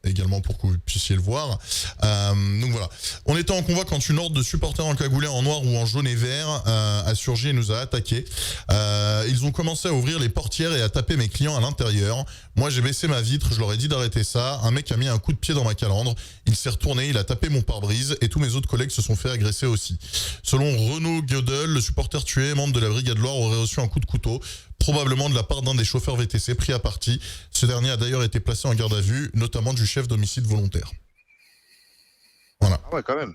également pour que vous puissiez le voir. Donc voilà. On était en convoi quand une horde de supporters encagoulés en noir ou en jaune et vert a surgi et nous a attaqués. Ils ont commencé à ouvrir les portières et à taper mes clients à l'intérieur. Moi, j'ai baissé ma vitre, je leur ai dit d'arrêter ça. Un mec a mis un coup de pied dans ma calandre. Il s'est retourné, il a tapé mon pare-brise et tous mes autres collègues se sont fait agresser aussi. Selon Renaud Gödel, le supporter tué, membre de la Brigade Loire, aurait reçu un coup de couteau, probablement de la part d'un des chauffeurs VTC pris à partie. Ce dernier a d'ailleurs été placé en garde à vue, notamment du chef d'homicide volontaire. Voilà. Ah ouais, quand même.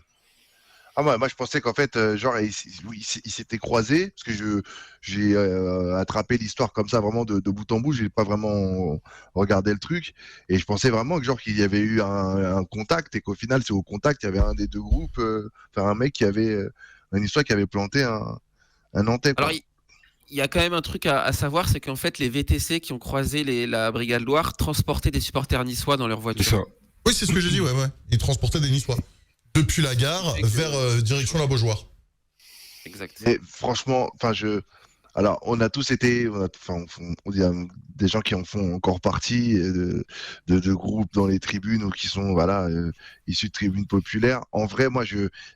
Ah moi je pensais qu'en fait genre ils s'étaient croisés parce que j'ai attrapé l'histoire comme ça vraiment de bout en bout, j'ai pas vraiment regardé le truc et je pensais vraiment que genre qu'il y avait eu un contact et qu'au final c'est au contact il y avait un des deux groupes, enfin un mec qui avait une histoire qui avait planté un Nantais Alors, quoi. il y a quand même un truc à savoir, c'est qu'en fait, les VTC qui ont croisé la Brigade Loire transportaient des supporters niçois dans leur C'est voiture. ça. Oui, c'est ce que j'ai dit, ouais. Ils transportaient des Niçois. Depuis la gare vers direction la Beaujoire. Exact. Et franchement, enfin alors on a tous été, il y a des gens qui en font encore partie de groupes dans les tribunes ou qui sont voilà issus de tribunes populaires. En vrai, moi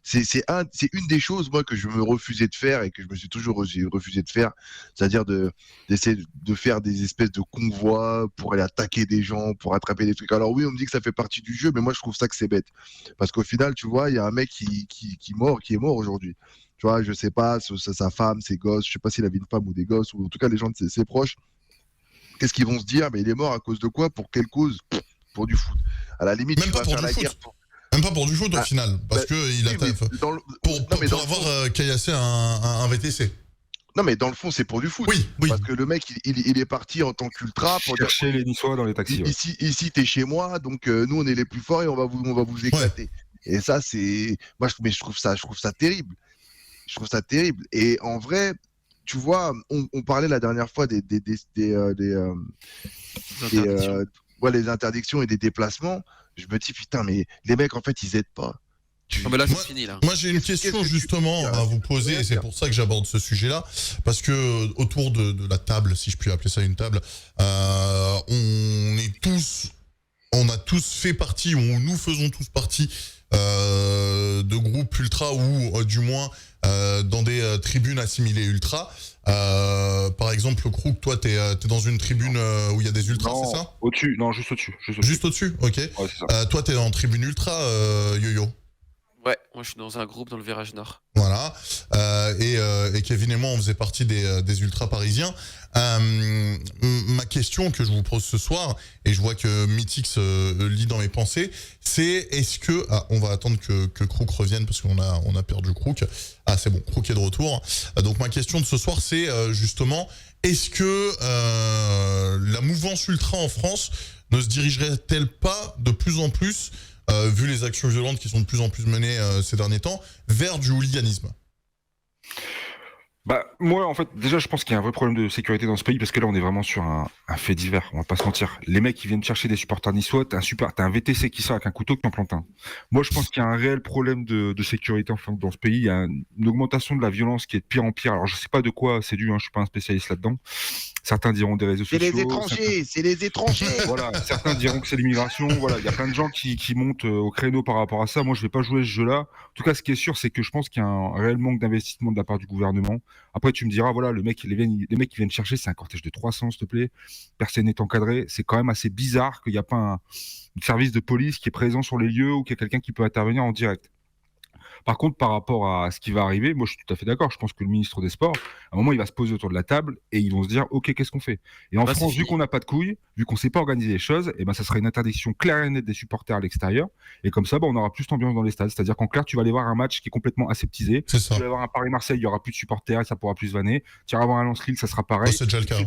c'est une des choses moi que je me refusais de faire et que je me suis toujours refusé de faire, c'est-à-dire d'essayer de faire des espèces de convois pour aller attaquer des gens, pour attraper des trucs. Alors oui, on me dit que ça fait partie du jeu, mais moi je trouve ça que c'est bête parce qu'au final, tu vois, il y a un mec qui est mort aujourd'hui. Tu vois, je sais pas, sa femme, ses gosses, je sais pas s'il avait une femme ou des gosses, ou en tout cas les gens de ses proches, qu'est-ce qu'ils vont se dire? Mais il est mort à cause de quoi? Pour quelle cause? Pour du foot. À la limite, Même tu pas vas pour faire du la foot. guerre. Même pas pour du foot au final. Parce bah, que il a oui, mais pour avoir caillassé un VTC. Non, mais dans le fond, c'est pour du foot. Oui. Parce que le mec, il est parti en tant qu'ultra pour dire Chercher les Niçois dans les taxis. Ouais. ici t'es chez moi, donc nous, on est les plus forts et on va vous éclater. Et ça, c'est. Moi, je trouve ça terrible. Je trouve ça terrible. Et en vrai, tu vois, on parlait la dernière fois des Interdictions. les interdictions et des déplacements. Je me dis, putain, mais les mecs, en fait, ils aident pas. Non, mais là, c'est fini, là. Moi, j'ai une question justement à vous poser, et c'est pour ça que j'aborde ce sujet-là, parce que autour de la table, si je puis appeler ça une table, on a tous fait partie, ou nous faisons tous partie de groupes ultra, ou du moins dans des tribunes assimilées ultra. Par exemple, Krug, toi, t'es dans une tribune où il y a des ultras, c'est ça? Au-dessus, non, juste au-dessus. Juste au-dessus, ok. Ouais, c'est ça. Toi, t'es en tribune ultra, Yo-Yo. Ouais, moi, je suis dans un groupe dans le Virage Nord. Voilà. Et Kevin et moi, on faisait partie des ultras parisiens. Ma question que je vous pose ce soir, et je vois que Mythix lit dans mes pensées, c'est est-ce que... Ah, on va attendre que Krug revienne parce qu'on a perdu Krug. Ah, c'est bon, Krug est de retour. Donc ma question de ce soir, c'est justement, est-ce que la mouvance ultra en France ne se dirigerait-elle pas de plus en plus vu les actions violentes qui sont de plus en plus menées ces derniers temps, vers du hooliganisme? Bah, moi, en fait, déjà, je pense qu'il y a un vrai problème de sécurité dans ce pays parce que là, on est vraiment sur un fait divers. On va pas se mentir. Les mecs qui viennent chercher des supporters niçois, t'as un VTC qui sort avec un couteau qui en plante un. Moi, je pense qu'il y a un réel problème de sécurité enfin, dans ce pays. Il y a une augmentation de la violence qui est de pire en pire. Alors, je sais pas de quoi c'est dû, hein, je suis pas un spécialiste là-dedans. Certains diront des réseaux C'est sociaux. les étrangers, c'est les étrangers. Voilà, certains diront que c'est l'immigration. Voilà, il y a plein de gens qui montent au créneau par rapport à ça. Moi, je vais pas jouer ce jeu-là. En tout cas, ce qui est sûr, c'est que je pense qu'il y a un réel manque d'investissement de la part du gouvernement. Après, tu me diras, voilà, les mecs qui viennent chercher, c'est un cortège de 300, s'il te plaît. Personne n'est encadré. C'est quand même assez bizarre qu'il n'y a pas un service de police qui est présent sur les lieux ou qu'il y a quelqu'un qui peut intervenir en direct. Par contre, par rapport à ce qui va arriver, moi je suis tout à fait d'accord. Je pense que le ministre des Sports, à un moment, il va se poser autour de la table et ils vont se dire, ok, qu'est-ce qu'on fait? Et en France, vu qu'on n'a pas de couilles, vu qu'on ne sait pas organiser les choses, et ben ça sera une interdiction claire et nette des supporters à l'extérieur. Et comme ça, on aura plus d'ambiance dans les stades. C'est-à-dire qu'en clair, tu vas aller voir un match qui est complètement aseptisé. Tu vas aller voir un Paris-Marseille, il y aura plus de supporters et ça pourra plus vanner. Tu vas voir un Lens-Lille, ça sera pareil, c'est déjà le cas.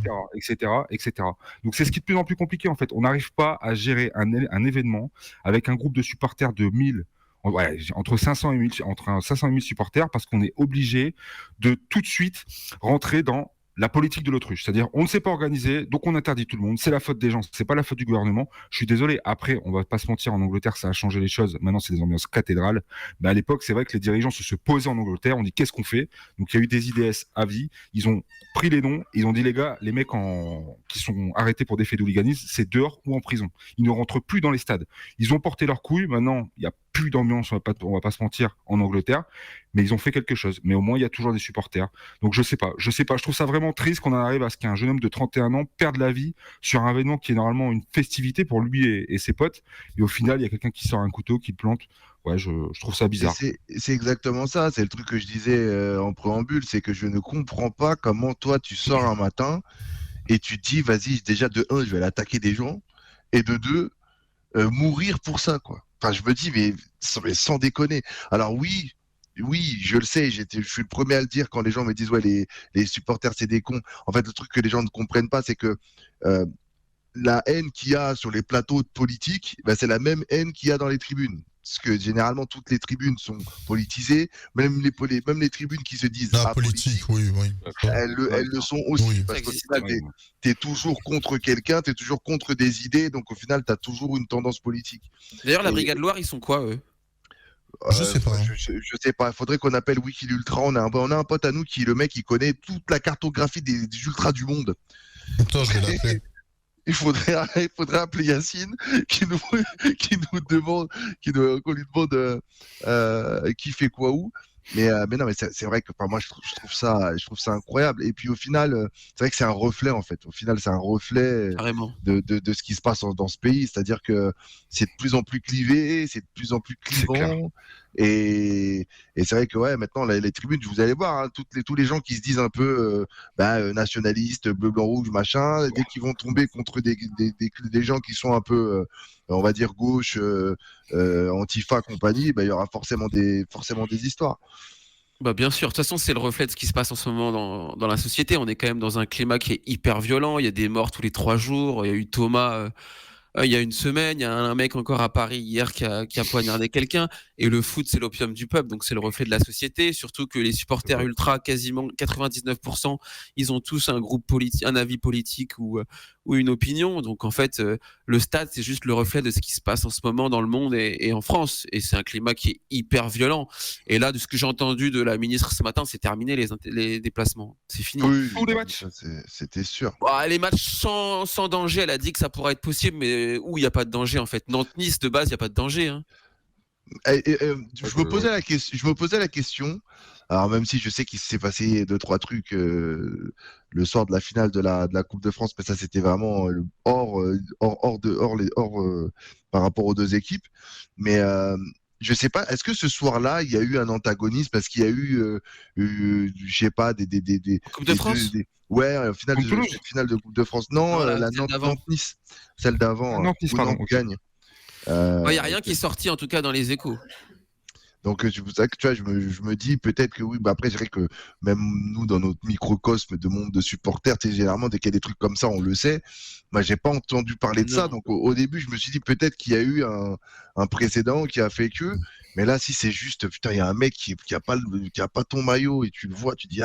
etc. Donc c'est ce qui est de plus en plus compliqué en fait. On n'arrive pas à gérer un événement avec un groupe de supporters de 1000. Ouais, entre 500 et 1000 supporters parce qu'on est obligé de tout de suite rentrer dans la politique de l'autruche. C'est-à-dire, on ne sait pas organiser, donc on interdit tout le monde. C'est la faute des gens, c'est pas la faute du gouvernement. Je suis désolé. Après, on va pas se mentir, en Angleterre, ça a changé les choses. Maintenant, c'est des ambiances cathédrales. Mais à l'époque, c'est vrai que les dirigeants se posaient en Angleterre. On dit, qu'est-ce qu'on fait? Donc, il y a eu des IDS à vie. Ils ont pris les noms. Ils ont dit, les gars, les mecs qui sont arrêtés pour des faits d'hooliganisme, c'est dehors ou en prison. Ils ne rentrent plus dans les stades. Ils ont porté leurs couilles. Maintenant, il y a plus d'ambiance, on va pas se mentir, en Angleterre, mais ils ont fait quelque chose. Mais au moins, il y a toujours des supporters. Donc, je sais pas. Je trouve ça vraiment triste qu'on en arrive à ce qu'un jeune homme de 31 ans perde la vie sur un événement qui est normalement une festivité pour lui et ses potes. Et au final, il y a quelqu'un qui sort un couteau, qui le plante. Ouais, je trouve ça bizarre. C'est exactement ça. C'est le truc que je disais en préambule, c'est que je ne comprends pas comment toi, tu sors un matin et tu te dis, vas-y, déjà de 1, je vais aller attaquer des gens, et de 2, mourir pour ça, quoi. Enfin, je me dis, mais sans déconner. Alors oui, oui, je le sais, je suis le premier à le dire quand les gens me disent ouais les supporters c'est des cons. En fait, le truc que les gens ne comprennent pas, c'est que la haine qu'il y a sur les plateaux politiques, bah, c'est la même haine qu'il y a dans les tribunes. Parce que généralement, toutes les tribunes sont politisées, même les tribunes qui se disent politique, oui. Elles le sont aussi. Oui. Parce qu'au final, t'es toujours contre quelqu'un, t'es toujours contre des idées, donc au final, t'as toujours une tendance politique. D'ailleurs, la Brigade Loire, ils sont quoi, eux? Je sais pas. Je sais pas. Il faudrait qu'on appelle Wikilultra. On a un pote à nous le mec, il connaît toute la cartographie des ultras du monde. Putain, je vais l'appeler. Il faudrait appeler Yacine qui nous demande, qu'on lui demande qui fait quoi où. Mais non, mais c'est vrai que moi je trouve ça incroyable. Et puis au final, c'est vrai que c'est un reflet en fait. Au final, c'est un reflet de ce qui se passe dans ce pays. C'est-à-dire que c'est de plus en plus clivé, c'est de plus en plus clivant. Et c'est vrai que maintenant les tribunes, vous allez voir, hein, tous les gens qui se disent un peu nationalistes, bleu, blanc, rouge, machin, dès qu'ils vont tomber contre des gens qui sont un peu on va dire gauche, Antifa, compagnie, il y aura forcément des histoires. Bah bien sûr, de toute façon c'est le reflet de ce qui se passe en ce moment dans la société. On est quand même dans un climat qui est hyper violent, il y a des morts tous les 3 jours, il y a eu Thomas il y a une semaine, il y a un mec encore à Paris hier qui a poignardé quelqu'un, et le foot c'est l'opium du peuple, donc c'est le reflet de la société, surtout que les supporters ultra, quasiment 99%, ils ont tous un avis politique ou une opinion, donc en fait le stade c'est juste le reflet de ce qui se passe en ce moment dans le monde et en France, et c'est un climat qui est hyper violent. Et là, de ce que j'ai entendu de la ministre ce matin, c'est terminé les déplacements, c'est fini. Oui, tous les matchs. C'était sûr. Les matchs sans danger, elle a dit que ça pourrait être possible, mais où il n'y a pas de danger en fait. Nantes-Nice de base, il n'y a pas de danger. Hein. Je me posais la question. Alors même si je sais qu'il s'est passé 2-3 trucs le soir de la finale de la Coupe de France, mais ça c'était vraiment hors par rapport aux deux équipes. Mais je sais pas, est-ce que ce soir-là il y a eu un antagonisme parce qu'il y a eu, je sais pas, des Coupe de France. finale de Coupe de France. Non, la Nantes-Nice, celle d'avant, où Nantes gagne. Il n'y a rien qui est sorti en tout cas dans les échos. Donc c'est pour ça que tu vois, je me dis peut-être que oui, après je dirais que même nous dans notre microcosme de monde de supporters, généralement dès qu'il y a des trucs comme ça, on le sait. Moi, j'ai pas entendu parler de ça, donc au début je me suis dit peut-être qu'il y a eu un précédent qui a fait que. Mais là, si c'est juste putain, il y a un mec qui a pas ton maillot et tu le vois, tu dis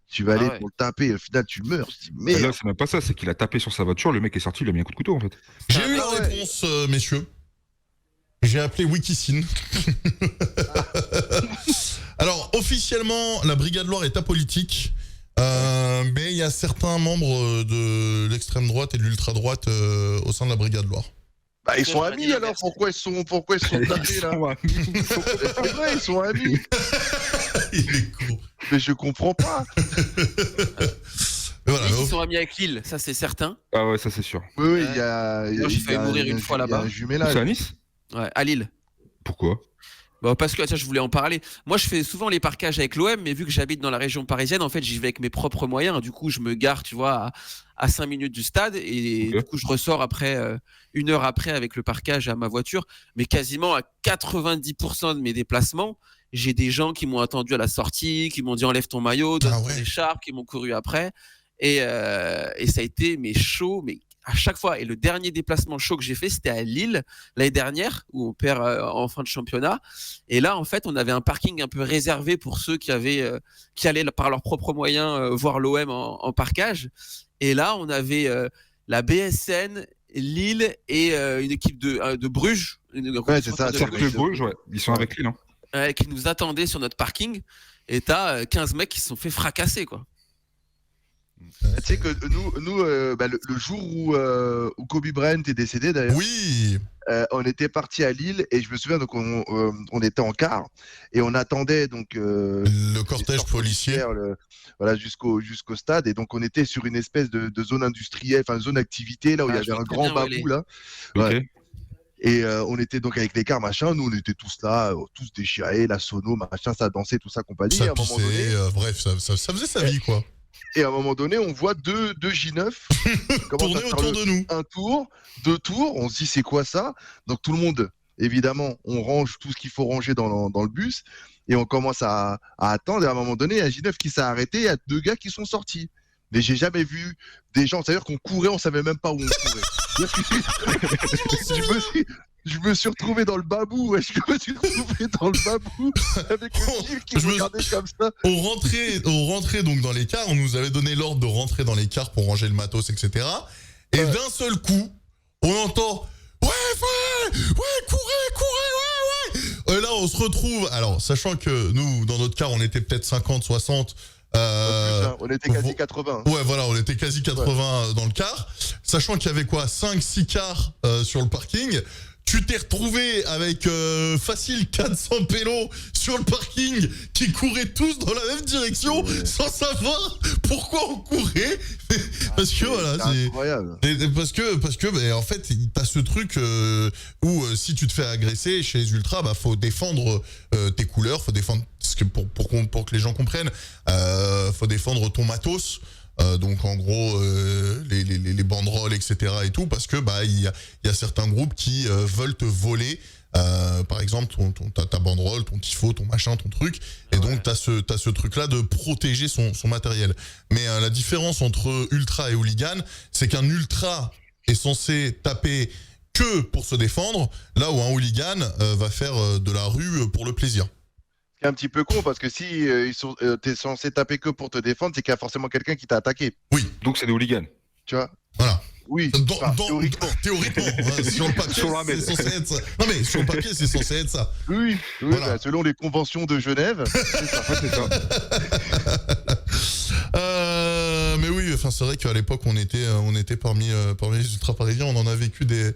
tu vas aller pour le taper, et au final tu meurs. Je dis, merde. Là, c'est même pas ça, c'est qu'il a tapé sur sa voiture, le mec est sorti, il a mis un coup de couteau en fait. J'ai eu la réponse, messieurs. J'ai appelé Wikicine. Alors, officiellement, la Brigade Loire est apolitique, mais il y a certains membres de l'extrême droite et de l'ultra droite au sein de la Brigade Loire. Ils sont amis alors, pourquoi ils sont tapés là? C'est vrai, ils sont amis. Il est con. Mais je comprends pas. Voilà, ils sont amis avec Lille, ça c'est certain. Ah ouais, ça c'est sûr. Oui, il y a. J'ai failli mourir une fois là-bas. C'est à Nice? Ouais, à Lille. Pourquoi? Parce que je voulais en parler. Moi, je fais souvent les parquages avec l'OM, mais vu que j'habite dans la région parisienne, en fait, j'y vais avec mes propres moyens. Du coup, je me gare, tu vois, à 5 minutes du stade, et du coup, je ressors après 1 heure après avec le parquage à ma voiture. Mais quasiment à 90% de mes déplacements, j'ai des gens qui m'ont attendu à la sortie, qui m'ont dit enlève ton maillot, donne ton écharpe, qui m'ont couru après, et ça a été chaud, mais à chaque fois. Et le dernier déplacement chaud que j'ai fait, c'était à Lille l'année dernière, où on perd en fin de championnat. Et là, en fait, on avait un parking un peu réservé pour ceux qui allaient par leurs propres moyens voir l'OM en parquage. Et là, on avait la BSN, Lille et une équipe de Bruges. C'est ça. Cercle Bruges, ouais. Ils sont avec Lille, hein. Qui nous attendaient sur notre parking. Et t'as 15 mecs qui se sont fait fracasser, quoi. Tu sais que nous le jour où Kobe Bryant est décédé d'ailleurs, oui, on était parti à Lille et je me souviens donc on était en car et on attendait donc le cortège policier jusqu'au stade, et donc on était sur une espèce de zone industrielle, enfin zone activité là où il y avait un grand babou là. Okay. Et on était donc avec les cars machin, nous on était tous là, tous déchirés, la sono machin, ça dansait tout ça compagnie. Ça et à un moment donné, bref, ça faisait sa vie quoi. Et à un moment donné, on voit deux J9 tourner autour de nous. Un tour, 2 tours, on se dit c'est quoi ça? Donc tout le monde, évidemment, on range tout ce qu'il faut ranger dans le bus. et on commence à attendre. Et à un moment donné, il y a J9 qui s'est arrêté. Il y a 2 gars qui sont sortis. Mais j'ai jamais vu des gens. C'est-à-dire qu'on courait, on savait même pas où on courait. Je me suis retrouvé dans le babou. Ouais, je me suis retrouvé dans le babou avec le tir qui me regardait comme ça. On rentrait donc dans les cars. On nous avait donné l'ordre de rentrer dans les cars pour ranger le matos, etc. Et d'un seul coup, on entend ouais, courez, ouais. Et là, on se retrouve. Alors, sachant que nous, dans notre car, on était peut-être 50, 60. On était quasi 80. Ouais, voilà, on était quasi 80 dans le car. Sachant qu'il y avait quoi, 5-6 cars sur le parking. Tu t'es retrouvé avec facile 400 pélos sur le parking qui couraient tous dans la même direction sans savoir pourquoi on courait. Parce que voilà, c'est incroyable. Parce que bah, en fait, t'as ce truc où si tu te fais agresser chez les ultras, bah faut défendre tes couleurs, faut défendre parce que pour que les gens comprennent, faut défendre ton matos. Donc en gros les banderoles, etc. et tout, parce que bah il y a certains groupes qui veulent te voler par exemple ta banderole, ton tifo, ton machin, ton truc, et donc t'as ce truc là de protéger son matériel. Mais la différence entre ultra et hooligan, c'est qu'un ultra est censé taper que pour se défendre, là où un hooligan va faire de la rue pour le plaisir. C'est un petit peu con parce que si t'es censé taper que pour te défendre, c'est qu'il y a forcément quelqu'un qui t'a attaqué. Oui. Donc c'est des hooligans. Tu vois. Voilà. Oui. Théoriquement. Sur le papier, c'est censé être ça. Non mais sur le papier, c'est censé être ça. Oui. Voilà. Bah, selon les conventions de Genève, c'est ça. C'est ça. Mais oui, enfin c'est vrai qu'à l'époque on était parmi les ultra parisiens, on en a vécu des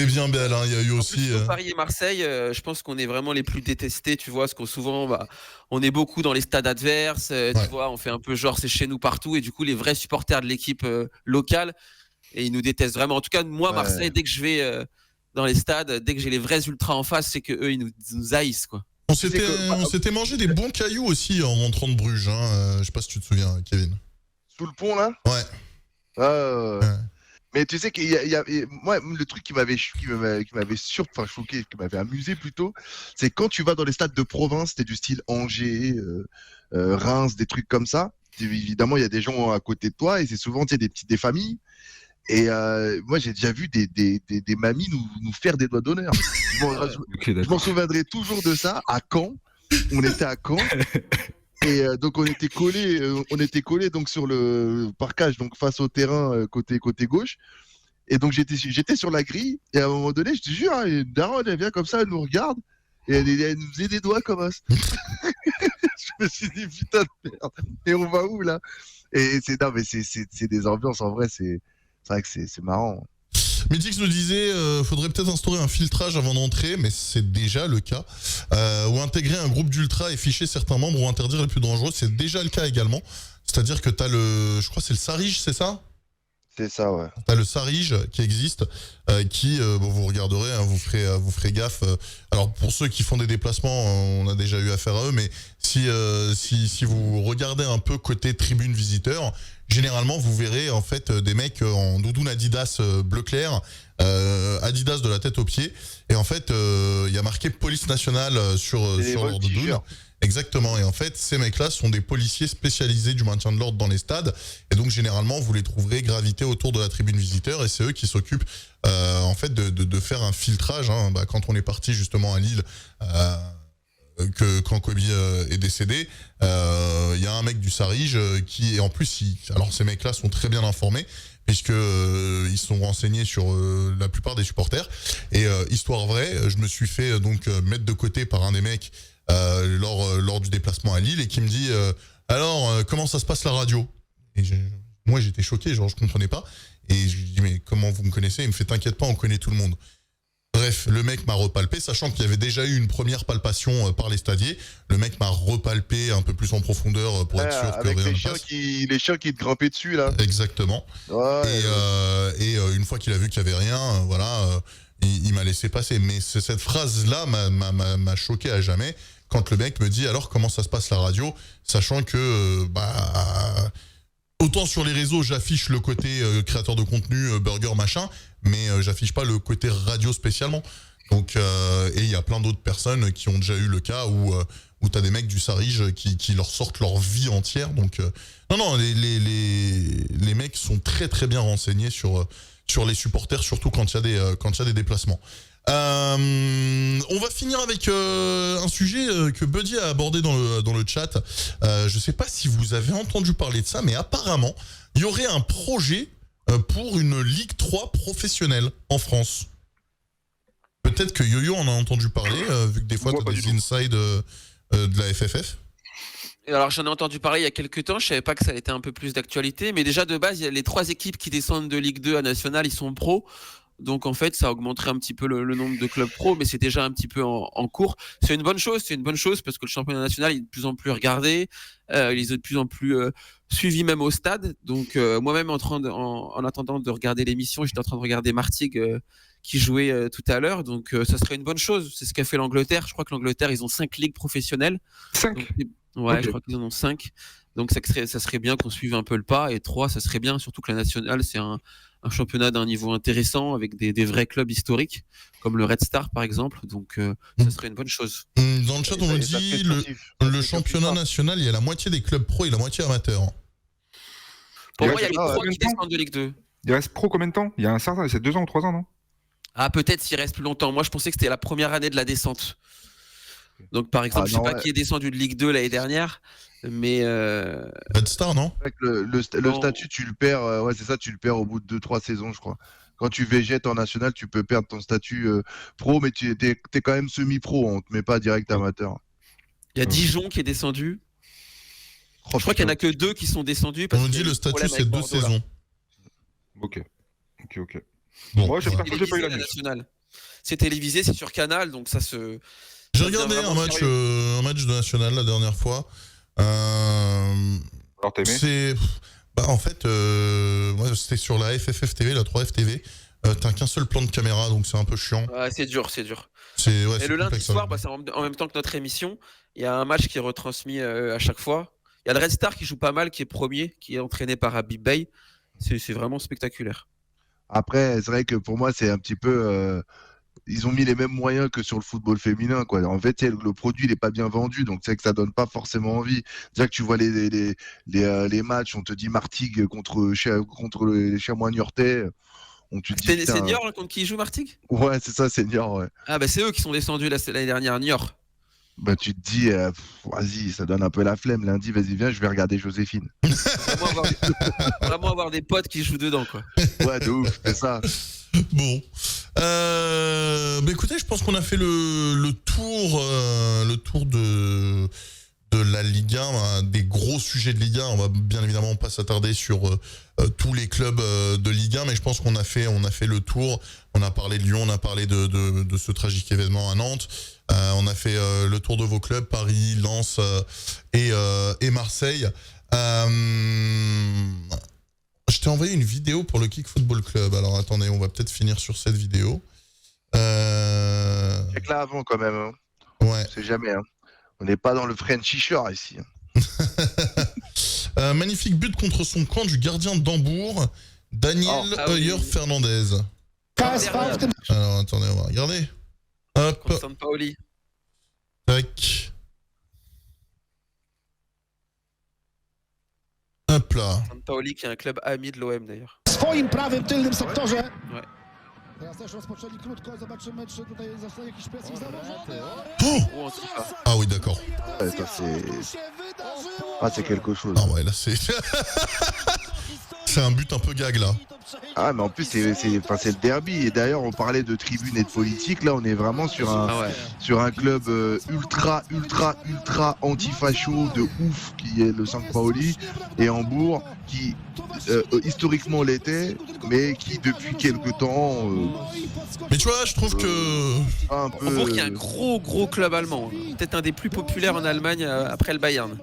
bien belles. Hein. Il y a eu aussi. Sur Paris et Marseille, je pense qu'on est vraiment les plus détestés, tu vois, parce qu'on souvent, on est beaucoup dans les stades adverses, tu vois, on fait un peu genre c'est chez nous partout, et du coup les vrais supporters de l'équipe locale, et ils nous détestent vraiment. En tout cas, moi, Marseille, dès que je vais dans les stades, dès que j'ai les vrais ultras en face, c'est que eux ils nous haïssent, quoi. On s'était mangé des bons cailloux aussi en rentrant de Bruges. Hein. Je sais pas si tu te souviens, Kevin. Sous le pont là. Ouais. Mais tu sais qu'il y a moi le truc qui m'avait choqué, qui m'avait amusé plutôt, c'est quand tu vas dans les stades de province, t'es du style Angers, Reims, des trucs comme ça. Évidemment, il y a des gens à côté de toi et c'est souvent des familles. Et moi, j'ai déjà vu des mamies nous faire des doigts d'honneur. Je m'en souviendrai toujours de ça. À Caen, on était à Caen. Et donc on était collés donc sur le parquage, donc face au terrain côté gauche. Et donc j'étais sur la grille et à un moment donné, je te jure, une daronne elle vient comme ça, elle nous regarde et elle nous faisait des doigts comme ça. Je me suis dit putain de merde. Et on va où là? Et c'est des ambiances en vrai, c'est vrai que c'est marrant. Mythix nous disait faudrait peut-être instaurer un filtrage avant d'entrer, mais c'est déjà le cas. Ou intégrer un groupe d'ultra et ficher certains membres ou interdire les plus dangereux, c'est déjà le cas également. C'est-à-dire que t'as je crois que c'est le Sarige, c'est ça? C'est ça, ouais. T'as le Sarige qui existe, qui, vous regarderez, hein, vous ferez gaffe. Alors pour ceux qui font des déplacements, on a déjà eu affaire à eux, mais si vous regardez un peu côté tribune visiteur, généralement vous verrez en fait des mecs en doudoune Adidas bleu clair, Adidas de la tête aux pieds, et en fait il y a marqué police nationale sur leur doudoune. Exactement, et en fait ces mecs-là sont des policiers spécialisés du maintien de l'ordre dans les stades, et donc généralement vous les trouverez graviter autour de la tribune visiteur, et c'est eux qui s'occupent en fait de faire un filtrage. Hein. Quand on est parti justement à Lille, quand Kobe est décédé, il y a un mec du Sarige qui, et en plus alors ces mecs-là sont très bien informés, puisque ils sont renseignés sur la plupart des supporters, et histoire vraie, je me suis fait donc mettre de côté par un des mecs lors du déplacement à Lille, et qui me dit alors comment ça se passe la radio? Et moi j'étais choqué, genre je comprenais pas, et je lui dis mais comment vous me connaissez? Il me fait t'inquiète pas, on connaît tout le monde. Bref, le mec m'a repalpé, sachant qu'il y avait déjà eu une première palpation par les stadiers. Le mec m'a repalpé un peu plus en profondeur pour être sûr que rien ne passe. Les chiens qui te grimpaient dessus là. Exactement. Ouais, et une fois qu'il a vu qu'il y avait rien, il m'a laissé passer. Mais cette phrase-là m'a choqué à jamais. Quand le mec me dit alors comment ça se passe la radio, sachant que autant sur les réseaux j'affiche le côté créateur de contenu, burger machin, mais j'affiche pas le côté radio spécialement. Donc, et il y a plein d'autres personnes qui ont déjà eu le cas où t'as des mecs du Sarige qui leur sortent leur vie entière. Donc, non, les mecs sont très très bien renseignés sur les supporters, surtout quand il y a des déplacements. On va finir avec un sujet que Buddy a abordé dans le chat. Je sais pas si vous avez entendu parler de ça, mais apparemment, il y aurait un projet pour une Ligue 3 professionnelle en France. Peut-être que Yo-Yo en a entendu parler, vu que des fois tu as des insides de la FFF. Alors j'en ai entendu parler il y a quelques temps, je savais pas que ça était un peu plus d'actualité, mais déjà de base, il y a les 3 équipes qui descendent de Ligue 2 à National, ils sont pros. Donc en fait, ça augmenterait un petit peu le nombre de clubs pro, mais c'est déjà un petit peu en cours. C'est une bonne chose parce que le championnat national est de plus en plus regardé, il est de plus en plus suivi même au stade. Donc moi-même en attendant de regarder l'émission, j'étais en train de regarder Martigues qui jouait tout à l'heure. Donc ça serait une bonne chose. C'est ce qu'a fait l'Angleterre. Je crois que l'Angleterre, ils ont 5 ligues professionnelles. 5 Donc, ouais, okay. Je crois qu'ils en ont 5. Donc ça serait bien qu'on suive un peu le pas. Et 3, ça serait bien, surtout que la nationale, c'est un championnat d'un niveau intéressant avec des vrais clubs historiques comme le Red Star par exemple, donc ça serait une bonne chose. Dans le chat on me dit le championnat national, il y a la moitié des clubs pro et la moitié amateurs. Pour moi il y a les 3 qui descendent de Ligue 2. Il reste pro combien de temps? Il y a un certain, c'est 2 ans ou 3 ans, non? Ah peut-être s'il reste plus longtemps, moi je pensais que c'était la première année de la descente. Donc par exemple, je sais pas qui est descendu de Ligue 2 l'année dernière, mais Red Star, non? Le statut, tu le perds, ouais, c'est ça, tu le perds au bout de 2-3 saisons, je crois. Quand tu végètes en national, tu peux perdre ton statut pro, mais tu es quand même semi-pro, on te met pas direct amateur. Il y a Dijon qui est descendu. Je crois qu'il y en a que 2 qui sont descendus. On nous dit le statut, c'est 2 saisons. Ok. Bon, moi, j'espère que j'ai pas eu la nationale. C'est télévisé, c'est sur Canal, donc ça se. J'ai regardé un match de national la dernière fois. Alors t'as aimé? En fait, moi c'était sur la FFF TV, la 3F TV. T'as qu'un seul plan de caméra, donc c'est un peu chiant. Ouais, c'est dur. Et le lundi soir, c'est en même temps que notre émission. Il y a un match qui est retransmis à chaque fois. Il y a le Red Star qui joue pas mal, qui est premier, qui est entraîné par Habib Bey. C'est vraiment spectaculaire. Après, c'est vrai que pour moi, c'est un petit peu. Ils ont mis les mêmes moyens que sur le football féminin, quoi. En fait, le produit n'est pas bien vendu, donc c'est que ça donne pas forcément envie. Déjà que tu vois les matchs, on te dit Martigues contre les Chamois niortais. C'était les seniors contre qui joue Martigues? Ouais, c'est ça, seniors, ouais. Ah bah c'est eux qui sont descendus l'année dernière à Niort. Bah tu te dis, vas-y, ça donne un peu la flemme. Lundi, vas-y, viens, je vais regarder Joséphine. Vraiment avoir des potes qui jouent dedans, quoi. Ouais, de ouf, c'est ça. Bon. Écoutez, je pense qu'on a fait le tour de la Ligue 1, des gros sujets de Ligue 1. On va bien évidemment pas s'attarder sur tous les clubs de Ligue 1, mais je pense qu'on a fait le tour. On a parlé de Lyon, on a parlé de ce tragique événement à Nantes. On a fait le tour de vos clubs, Paris, Lens et Marseille. Je t'ai envoyé une vidéo pour le Kick Football Club. Alors attendez, on va peut-être finir sur cette vidéo. C'est que là avant quand même. Hein. Ouais. C'est jamais. Hein. On n'est pas dans le Frenchisher ici. Hein. Magnifique but contre son camp du gardien d'Hambourg, Daniel Heuer-Fernandez. Alors attendez, on va regarder. Hop. Sampaoli. Tac. Hop là. Sampaoli qui est un club ami de l'OM d'ailleurs. Swoim prawym tylnym sektorze. Ouais. Teraz też rozpoczęli krótko, zobaczymy czy tutaj zostanie jakiś pressing założony. Oh ah oui, d'accord. Ouais, ça, c'est quelque chose. Ah ouais, là c'est... C'est un but un peu gag là. Ah mais en plus c'est le derby et d'ailleurs on parlait de tribune et de politique, là on est vraiment sur un club ultra anti-facho de ouf qui est le Sampaoli et Hambourg qui historiquement l'était mais qui depuis quelque temps mais tu vois je trouve que un peu... Hambourg qui est un gros club allemand, peut-être un des plus populaires en Allemagne après le Bayern.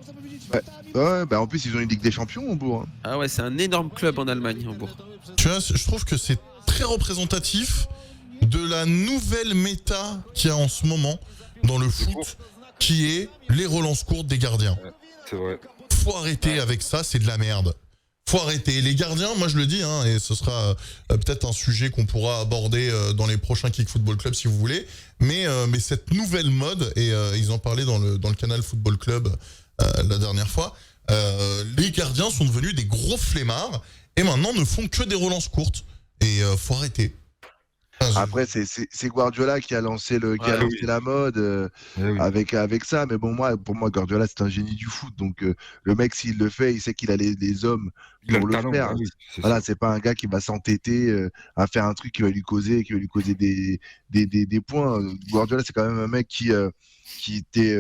Ouais, bah en plus ils ont une Ligue des Champions Hambourg. Hein. Ah ouais, c'est un énorme club en Allemagne, Hambourg. Tu vois, je trouve que c'est très représentatif de la nouvelle méta qu'il y a en ce moment dans le foot, qui est les relances courtes des gardiens. Ouais, c'est vrai. Faut arrêter avec ça, c'est de la merde. Faut arrêter. Les gardiens, moi je le dis, hein, et ce sera peut-être un sujet qu'on pourra aborder dans les prochains Kick Football Club si vous voulez. Mais cette nouvelle mode, et ils en parlaient dans le canal Football Club la dernière fois, les gardiens sont devenus des gros flemmards et maintenant ne font que des relances courtes. Et faut arrêter. Après, c'est Guardiola qui a lancé la mode avec ça. Mais bon, pour moi, Guardiola, c'est un génie du foot. Donc, le mec, s'il le fait, il sait qu'il a les hommes pour le faire. Voilà, c'est pas un gars qui va s'entêter à faire un truc qui va lui causer des points. Guardiola, c'est quand même un mec qui était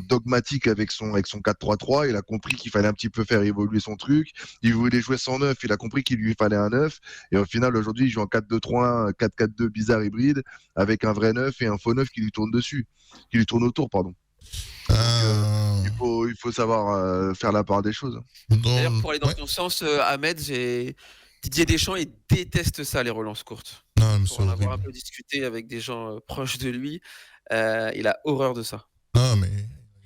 dogmatique avec son 4-3-3. Il a compris qu'il fallait un petit peu faire évoluer son truc. Il voulait jouer sans neuf. Il a compris qu'il lui fallait un neuf. Et au final, aujourd'hui, il joue en 4-2-3-1, 4-4-2 bizarre hybride avec un vrai neuf et un faux neuf qui lui tourne dessus. Qui lui tourne autour, pardon. Il faut savoir faire la part des choses. D'ailleurs, pour aller dans ton sens, Ahmed, Didier Deschamps, il déteste ça, les relances courtes. Non, pour en avoir un peu discuté avec des gens proches de lui, il a horreur de ça. Non, mais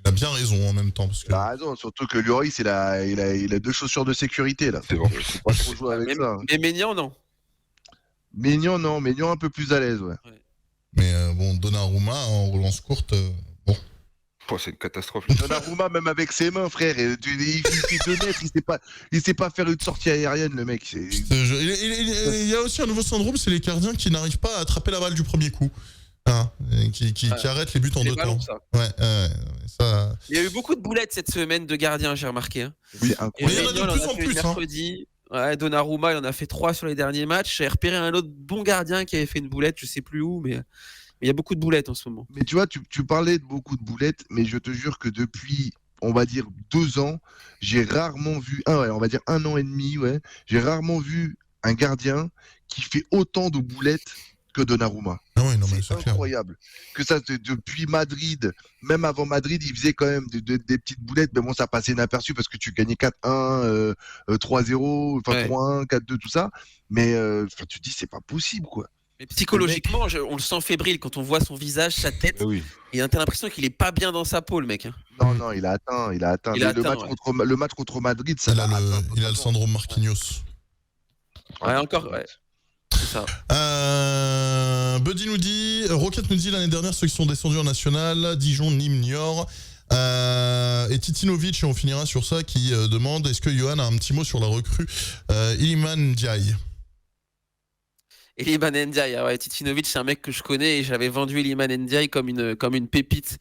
il a bien raison en même temps. Parce que... Il a raison, surtout que Lloris, il a 2 chaussures de sécurité là. C'est bon. Faut pas trop jouer avec ça. Mais Maignan, non. Maignan, non. Maignan un peu plus à l'aise, ouais. Mais bon, Donnarumma en relance courte, bon. Oh, c'est une catastrophe. Donnarumma, même avec ses mains, frère, il fait 2 mètres, il sait pas faire une sortie aérienne, le mec. Il y a aussi un nouveau syndrome, c'est les gardiens qui n'arrivent pas à attraper la balle du premier coup. Hein, qui arrêtent les buts en 2 temps. Ça. Ça... Il y a eu beaucoup de boulettes cette semaine de gardiens, j'ai remarqué. Hein. Oui, mais il y en a de plus en plus. Mercredi. Ouais, Donnarumma, il en a fait 3 sur les derniers matchs. J'ai repéré un autre bon gardien qui avait fait une boulette, je sais plus où, mais il y a beaucoup de boulettes en ce moment. Mais tu vois, tu parlais de beaucoup de boulettes, mais je te jure que depuis, on va dire 2 ans, j'ai rarement vu, on va dire 1 an et demi, j'ai rarement vu un gardien qui fait autant de boulettes que Donnarumma. Ah ouais, non, c'est incroyable. Que ça, depuis Madrid, même avant Madrid, il faisait quand même des petites boulettes, mais bon, ça passait inaperçu parce que tu gagnais 4-1, 3-0, enfin 3-1, 4-2, tout ça. Mais tu te dis, c'est pas possible, quoi. Mais psychologiquement, on le sent fébrile quand on voit son visage, sa tête. Et t'as l'impression qu'il est pas bien dans sa peau, le mec. Hein. Non, il a atteint. Le match contre Madrid, ça l'a atteint. Il a le syndrome Marquinhos. Ouais, encore, ouais. C'est ça. Buddy nous dit, Rocket nous dit l'année dernière ceux qui sont descendus en national, Dijon, Nîmes, Niort. Et Titinovic, et on finira sur ça, qui demande est-ce que Johan a un petit mot sur la recrue Iliman Ndiaye. Iliman Ndiaye, ouais, Titinovic, c'est un mec que je connais et j'avais vendu Iliman Ndiaye comme une pépite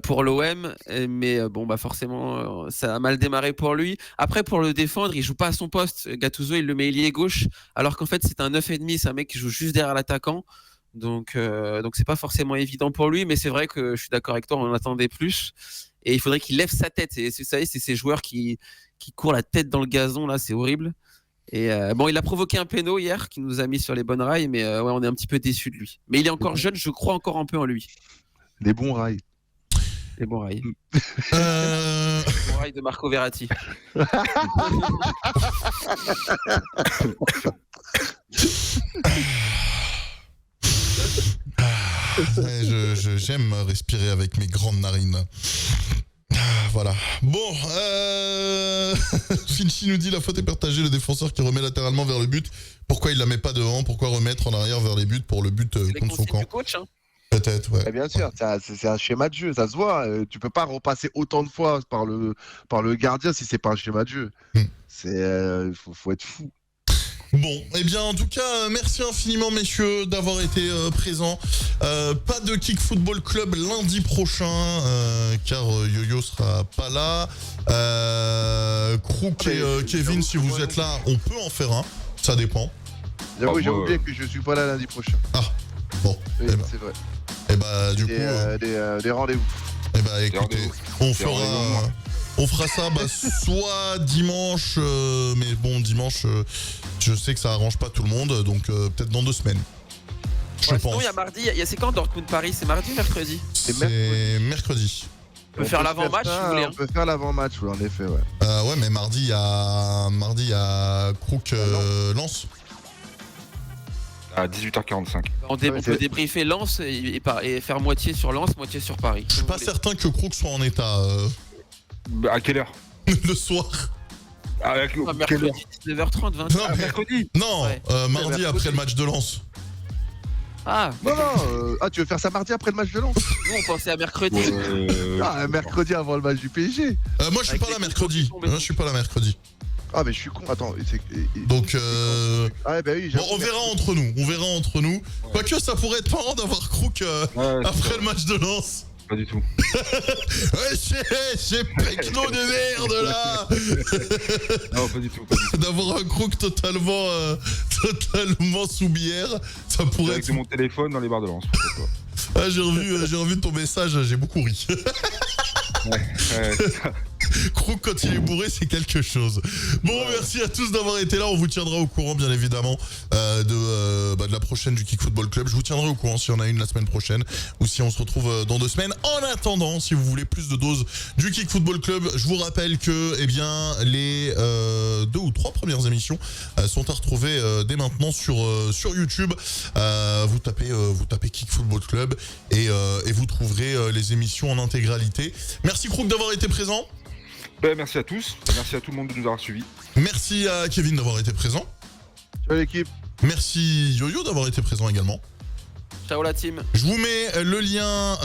pour l'OM, mais bon, bah forcément, ça a mal démarré pour lui. Après, pour le défendre, il joue pas à son poste. Gattuso, il le met ailier gauche, alors qu'en fait, c'est un 9,5, c'est un mec qui joue juste derrière l'attaquant. Donc c'est pas forcément évident pour lui, mais c'est vrai que je suis d'accord avec toi, on en attendait plus. Et il faudrait qu'il lève sa tête. Et c'est ces joueurs qui courent la tête dans le gazon, là, c'est horrible. Et bon, il a provoqué un péno hier qui nous a mis sur les bonnes rails, mais ouais, on est un petit peu déçus de lui. Mais il est encore jeune, je crois encore un peu en lui. Les bons rails. Les bons rails. Les bons rails de Marco Verratti. J'aime respirer avec mes grandes narines. Voilà. Bon, Finchi nous dit la faute est partagée, le défenseur qui remet latéralement vers le but. Pourquoi il la met pas devant? Pourquoi remettre en arrière vers les buts pour le but contre son camp? Du coach, hein. Peut-être, ouais. Et bien sûr, c'est un schéma de jeu, ça se voit. Tu peux pas repasser autant de fois par le gardien si c'est pas un schéma de jeu. Faut être fou. Bon, eh bien en tout cas, merci infiniment messieurs d'avoir été présents. Pas de Kick Football Club lundi prochain, car Yo-Yo sera pas là. Crook et Kevin, si vous êtes là, on peut en faire un, ça dépend. J'avoue, j'ai oublié que je suis pas là lundi prochain. Ah, bon, oui, c'est vrai. Et bah du coup... des rendez-vous. Et bah écoutez, on fera ça soit dimanche, mais bon, dimanche, je sais que ça arrange pas tout le monde, donc peut-être dans 2 semaines. Je pense. Sinon, il y a mardi, c'est quand Dortmund-Paris? C'est mardi ou mercredi? C'est mercredi. On peut faire l'avant-match si vous voulez. On peut faire l'avant-match, oui, en effet, ouais. Ouais, mais mardi, il y a Crook Lens. À 18h45. On peut débriefer Lens et faire moitié sur Lens, moitié sur Paris. Je suis pas certain que Crook soit en état. À quelle heure? Le soir. Avec Ah, quelle heure mercredi 19h30, 20h. Non, mais- Mercredi. Non, Ouais. mardi mercredi. après le match de Lens. Ah, Non, tu veux faire ça mardi après le match de Lens? nous on pensait à mercredi. Mercredi avant le match du PSG. Moi, je suis Avec pas les là coups mercredi. qui tombent et Moi, tout. je suis pas là mercredi. Ah, mais je suis con. Attends, Donc, ah, bah oui, bon, on verra entre nous. On verra entre nous. Quoique, ça pourrait être marrant d'avoir Crook après le match de Lens. Pas du tout. Ouais, j'ai pecno de merde là. Non, pas du tout. D'avoir un Crook totalement sous bière, ça pourrait Avec être. mon téléphone dans les barres de lance. Ah, j'ai revu ton message, j'ai beaucoup ri. Crook quand il est bourré, c'est quelque chose. Bon, merci à tous d'avoir été là. On vous tiendra au courant, bien évidemment, de la prochaine du Kick Football Club. Je vous tiendrai au courant si on a une la semaine prochaine ou si on se retrouve dans 2 semaines. En attendant, si vous voulez plus de doses du Kick Football Club, je vous rappelle que les 2 ou 3 premières émissions sont à retrouver dès maintenant sur YouTube. Vous tapez Kick Football Club et vous trouverez les émissions en intégralité. Merci Crook d'avoir été présent. Ben, merci à tous. Merci à tout le monde de nous avoir suivis. Merci à Kevin d'avoir été présent. Ciao l'équipe. Merci Yo-Yo d'avoir été présent également. Ciao la team. Je vous mets le lien.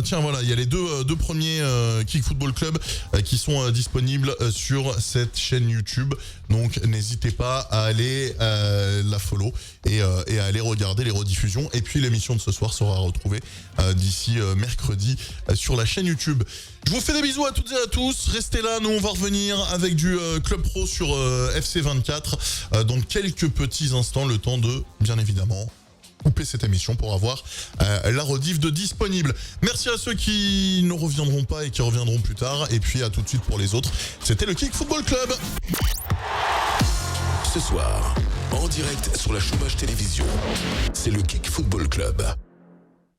Tiens, voilà, il y a les deux premiers Kick Football Club qui sont disponibles sur cette chaîne YouTube. Donc, n'hésitez pas à aller la follow et à aller regarder les rediffusions. Et puis, l'émission de ce soir sera retrouvée d'ici mercredi sur la chaîne YouTube. Je vous fais des bisous à toutes et à tous. Restez là, nous on va revenir avec du Club Pro sur FC24 dans quelques petits instants, le temps de, bien évidemment, couper cette émission pour avoir la rediff de disponible. Merci à ceux qui ne reviendront pas et qui reviendront plus tard. Et puis à tout de suite pour les autres. C'était le Kick Football Club. Ce soir, en direct sur la Chômage Télévision, c'est le Kick Football Club.